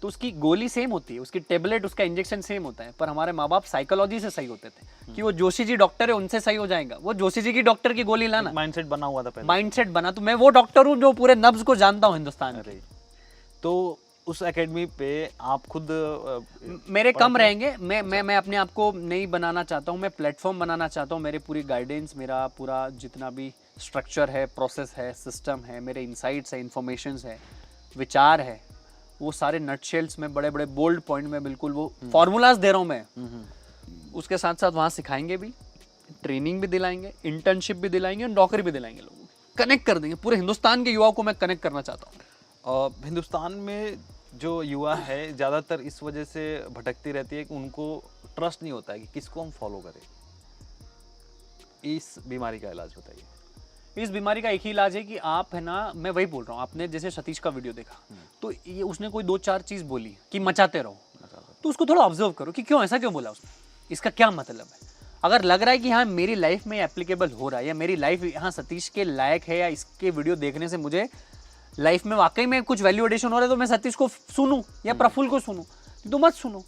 तो उसकी गोली सेम होती है, उसकी टेबलेट, उसका इंजेक्शन सेम होता है। पर हमारे माँ बाप साइकोलॉजी से सही होते थे कि वो जोशी जी डॉक्टर है, उनसे सही हो जाएगा। वो जोशी जी की डॉक्टर की गोली लाना, माइंडसेट बना हुआ था पहले। माइंडसेट बना। तो मैं वो डॉक्टर हूँ जो पूरे नब्ज को जानता हूँ हिंदुस्तान के। तो उस एकेडमी पे आप खुद मेरे कम रहेंगे, मैं अपने आप को नहीं बनाना चाहता हूँ, मैं प्लेटफॉर्म बनाना चाहता हूँ। मेरे पूरी गाइडेंस, मेरा पूरा जितना भी स्ट्रक्चर है, प्रोसेस है, सिस्टम है, मेरे इंसाइट्स है, इन्फॉर्मेशंस है, विचार है, वो सारे नटशेल्स में, बड़े बड़े बोल्ड पॉइंट में बिल्कुल वो फॉर्मूलाज दे रहा हूँ मैं। उसके साथ साथ वहाँ सिखाएंगे भी, ट्रेनिंग भी दिलाएंगे, इंटर्नशिप भी दिलाएंगे, नौकरी भी दिलाएंगे, लोगों को कनेक्ट कर देंगे। पूरे हिंदुस्तान के युवाओं को मैं कनेक्ट करना चाहता हूँ। हिंदुस्तान में जो युवा है ज़्यादातर इस वजह से भटकती रहती है कि उनको ट्रस्ट नहीं होता है कि किसको हम फॉलो करें। इस बीमारी का इलाज बताइए। इस बीमारी का एक ही इलाज है कि आप है ना, मैं वही बोल रहा हूँ, आपने जैसे सतीश का वीडियो देखा तो ये उसने कोई 2-4 चीज़ बोली कि मचाते रहो, तो उसको थोड़ा ऑब्जर्व करो कि क्यों ऐसा क्यों बोला उसने, इसका क्या मतलब है। अगर लग रहा है कि हाँ मेरी लाइफ में एप्लीकेबल हो रहा है, या मेरी लाइफ हाँ सतीश के लायक है, या इसके वीडियो देखने से मुझे लाइफ में वाकई में कुछ वैल्यू एडिशन हो रहा है, तो मैं सतीश को सुनूं या प्रफुल्ल को सुनूं, तो मत सुनो।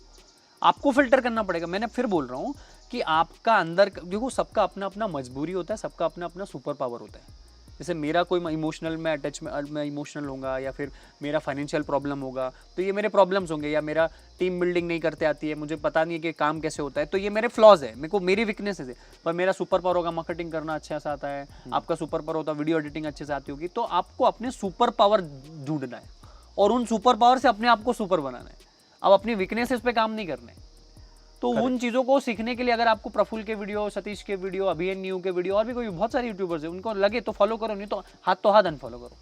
आपको फिल्टर करना पड़ेगा। मैंने फिर बोल रहा हूँ कि आपका अंदर, देखो सबका अपना अपना मजबूरी होता है, सबका अपना अपना सुपर पावर होता है। जैसे मेरा कोई इमोशनल में अटैचमेंट, मैं इमोशनल होगा, या फिर मेरा फाइनेंशियल प्रॉब्लम होगा, तो ये मेरे प्रॉब्लम्स होंगे, या मेरा टीम बिल्डिंग नहीं करते आती है, मुझे पता नहीं है कि काम कैसे होता है, तो ये मेरे फ्लॉज है, मेरे को मेरी वीकनेसेस है। पर मेरा सुपर पावर होगा, मार्केटिंग करना अच्छा से आता है, आपका सुपर पावर होता है वीडियो एडिटिंग अच्छे से आती होगी। तो आपको अपने सुपर पावर ढूंढना है, और उन सुपर पावर से अपने आप को सुपर बनाना है। अब अपनी वीकनेसेस पे काम नहीं करना है। तो उन चीज़ों को सीखने के लिए अगर आपको प्रफुल्ल के वीडियो, सतीश के वीडियो, अभिमन्यु के वीडियो और भी कोई बहुत सारे यूट्यूबर्स हैं, उनको लगे तो फॉलो करो, नहीं तो हाथ अनफॉलो करो।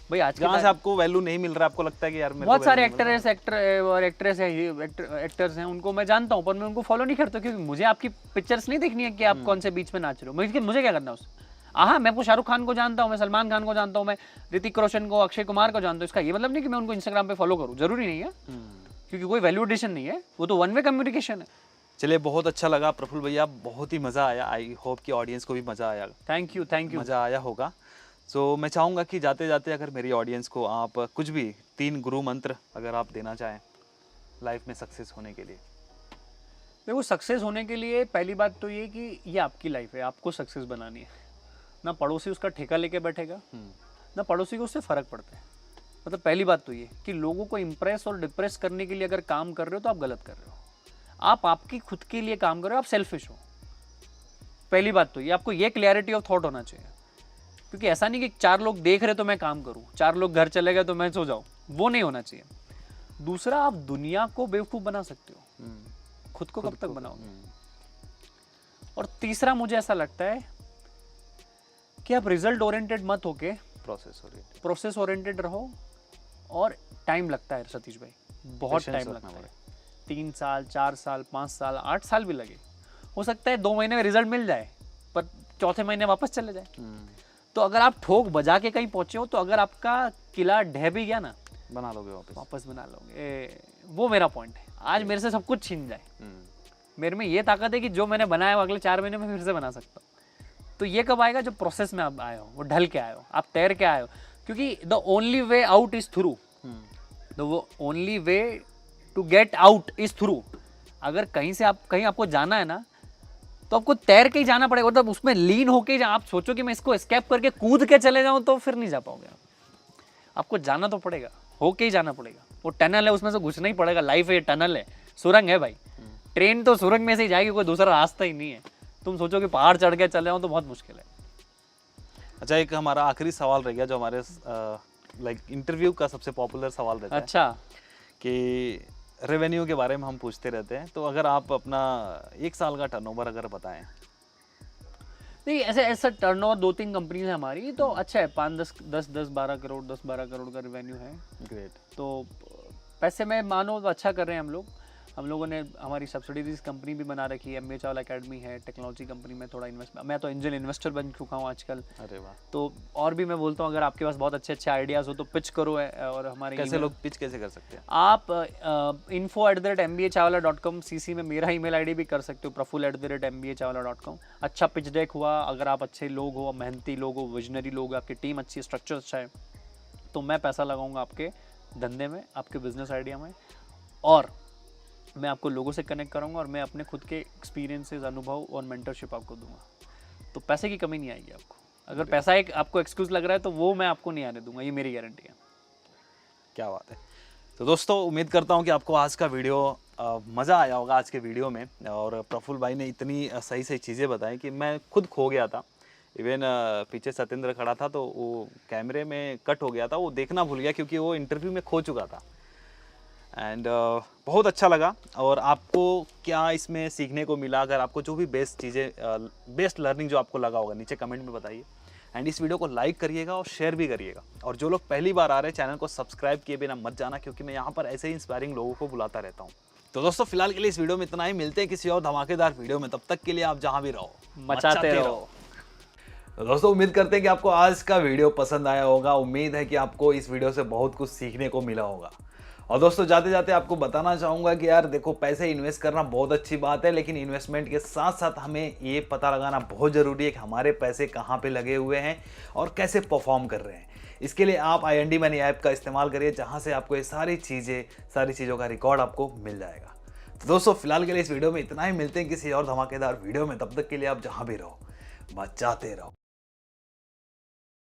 भाई आज जहाँ से आपको वैल्यू नहीं मिल रहा है, आपको लगता है कि यार मेरे बहुत को सारे value नहीं मिल एक्टर और एक्ट्रेस है, एक्टर्स हैं, उनको मैं जानता हूँ, पर मैं उनको फॉलो नहीं करता क्योंकि मुझे आपकी पिक्चर्स नहीं देखनी है कि आप कौन से बीच में नाच रहे हो। मुझे क्या करना है उससे? हाँ, मैं शाहरुख खान को जानता हूँ, मैं सलमान खान को जानता हूँ, मैं ऋतिक रोशन को, अक्षय कुमार को जानता हूँ। इसका ये मतलब नहीं कि मैं उनको इंस्टाग्राम पे फॉलो करूँ, जरूरी नहीं है, क्योंकि कोई वैल्यू एडिशन नहीं है, वो तो वन वे कम्युनिकेशन है। चलिए, बहुत अच्छा लगा प्रफुल्ल भैया, बहुत ही मज़ा आया। आई होप कि ऑडियंस को भी मज़ा आया, थैंक यू मज़ा आया होगा। सो मैं चाहूँगा कि जाते जाते अगर मेरी ऑडियंस को आप कुछ भी 3 गुरु मंत्र अगर आप देना चाहें लाइफ में सक्सेस होने के लिए। देखो, सक्सेस होने के लिए पहली बात तो ये कि ये आपकी लाइफ है, आपको सक्सेस बनानी है। ना पड़ोसी उसका ठेका लेके बैठेगा, ना पड़ोसी को उससे फ़र्क पड़ता है। मतलब पहली बात तो ये कि लोगों को इम्प्रेस और डिप्रेस करने के लिए अगर काम कर रहे हो तो आप गलत कर रहे हो। आप आपकी खुद के लिए काम कर रहे हो, आप सेल्फिश हो। पहली बात तो ये, आपको ये क्लैरिटी ऑफ थॉट होना चाहिए, क्योंकि ऐसा नहीं कि 4 लोग देख रहे तो मैं काम करूं, 4 लोग घर चले गए तो मैं सो जाऊं, वो नहीं होना चाहिए। दूसरा, आप दुनिया को बेवकूफ़ बना सकते हो, खुद को कब तक बनाओगे? और तीसरा, मुझे ऐसा लगता है कि आप रिजल्ट ओरिएंटेड मत होके प्रोसेस ओरिएंटेड रहो। और टाइम लगता है सतीश भाई, बहुत टाइम लगता है। 3 साल, 4 साल, 5 साल, 8 साल भी लगे। हो सकता है 2 महीने में रिजल्ट मिल जाए, पर चौथे महीने वापस चले जाए। तो अगर आप ठोक बजा के कहीं पहुंचे हो, तो अगर आपका किला ढह भी गया ना, बना लोगे, वापस बना लोगे। वो मेरा पॉइंट है। आज मेरे से सब कुछ छीन जाए, मेरे में ये ताकत है कि जो मैंने बनाया वो अगले 4 महीने में फिर से बना सकता हूँ। तो ये कब आएगा? जब प्रोसेस में आप आए हो, वो ढल के आए हो, आप तैर के आए हो। क्योंकि the only way out is through, the only way to get out is through. अगर कहीं आपको जाना है ना, तो आपको तैर के ही जाना पड़ेगा, मतलब उसमें लीन होके ही। आप सोचो कि मैं इसको एस्केप करके कूद के चले जाऊं, तो फिर नहीं जा पाओगे। आपको जाना तो पड़ेगा, होके ही जाना पड़ेगा। वो टनल है, उसमें से घुसना ही पड़ेगा। लाइफ है, टनल है, सुरंग है भाई। ट्रेन तो सुरंग में से ही जाएगी, कोई दूसरा रास्ता ही नहीं है। तुम सोचो कि पहाड़ चढ़ के चले जाओ तो बहुत मुश्किल है। अच्छा, एक हमारा आखिरी सवाल रह गया, जो हमारे लाइक इंटरव्यू का सबसे पॉपुलर सवाल रहता है। अच्छा, कि रेवेन्यू के बारे में हम पूछते रहते हैं, तो अगर आप अपना 1 साल का टर्नओवर अगर बताएं। नहीं, ऐसा टर्नओवर 2-3 कंपनी है हमारी, तो अच्छा है। 5-10-12 करोड़, 10-12 करोड़ का रेवेन्यू है। ग्रेट। तो पैसे में मानो तो अच्छा कर रहे हैं हम लोगों ने हमारी सब्सिडीज कंपनी भी बना रखी है। MBA चावला एकेडमी है, टेक्नोलॉजी कंपनी में थोड़ा इन्वेस्ट, मैं तो एंजल इन्वेस्टर बन चुका हूँ आजकल। अरे वाह। तो और भी मैं बोलता हूँ, अगर आपके पास बहुत अच्छे आइडियाज़ हो तो पिच करो। और हमारे कैसे लोग पिच कैसे कर सकते हैं? आप info@mbachawla.com CC में मेरा ईमेल आईडी भी कर सकते हो, praful@mbachawla.com। अच्छा पिच डेक हुआ, अगर आप अच्छे लोग हो, मेहनती लोग हो, विजनरी लोग हो, आपकी टीम अच्छी है, स्ट्रक्चर अच्छा है, तो मैं पैसा लगाऊंगा आपके धंधे में, आपके बिजनेस आइडिया में। और मैं आपको लोगों से कनेक्ट करूंगा, और मैं अपने खुद के एक्सपीरियंसेस, अनुभव और मेंटरशिप आपको दूंगा। तो पैसे की कमी नहीं आएगी आपको। अगर पैसा एक आपको एक्सक्यूज लग रहा है तो वो मैं आपको नहीं आने दूंगा, ये मेरी गारंटी है। क्या बात है। तो दोस्तों, उम्मीद करता हूँ कि आपको आज का वीडियो मज़ा आया होगा आज के वीडियो में। और प्रफुल्ल भाई ने इतनी सही सही चीज़ें बताई कि मैं खुद खो गया था। इवन पीछे सत्येंद्र खड़ा था, तो वो कैमरे में कट हो गया था, वो देखना भूल गया क्योंकि वो इंटरव्यू में खो चुका था। एंड बहुत अच्छा लगा। और आपको क्या इसमें सीखने को मिला? अगर आपको जो भी बेस्ट चीज़ें, बेस्ट लर्निंग जो आपको लगा होगा, नीचे कमेंट में बताइए। एंड इस वीडियो को लाइक करिएगा और शेयर भी करिएगा। और जो लोग पहली बार आ रहे हैं, चैनल को सब्सक्राइब किए बिना मत जाना, क्योंकि मैं यहाँ पर ऐसे ही इंस्पायरिंग लोगों को बुलाता रहता हूँ। तो दोस्तों, फिलहाल के लिए इस वीडियो में इतना ही। मिलते हैं किसी और धमाकेदार वीडियो में। तब तक के लिए आप जहाँ भी रहो, मचाते रहो। तो दोस्तों, उम्मीद करते हैं कि आपको आज का वीडियो पसंद आया होगा। उम्मीद है कि आपको इस वीडियो से बहुत कुछ सीखने को मिला होगा। और दोस्तों, जाते जाते आपको बताना चाहूँगा कि यार देखो, पैसे इन्वेस्ट करना बहुत अच्छी बात है, लेकिन इन्वेस्टमेंट के साथ साथ हमें ये पता लगाना बहुत ज़रूरी है कि हमारे पैसे कहाँ पे लगे हुए हैं और कैसे परफॉर्म कर रहे हैं। इसके लिए आप IND मनी ऐप का इस्तेमाल करिए, जहाँ से आपको ये सारी चीज़ों का रिकॉर्ड आपको मिल जाएगा। तो दोस्तों, फिलहाल के लिए इस वीडियो में इतना ही। मिलते हैं किसी और धमाकेदार वीडियो में। तब तक के लिए आप जहाँ भी रहो, मचाते रहो।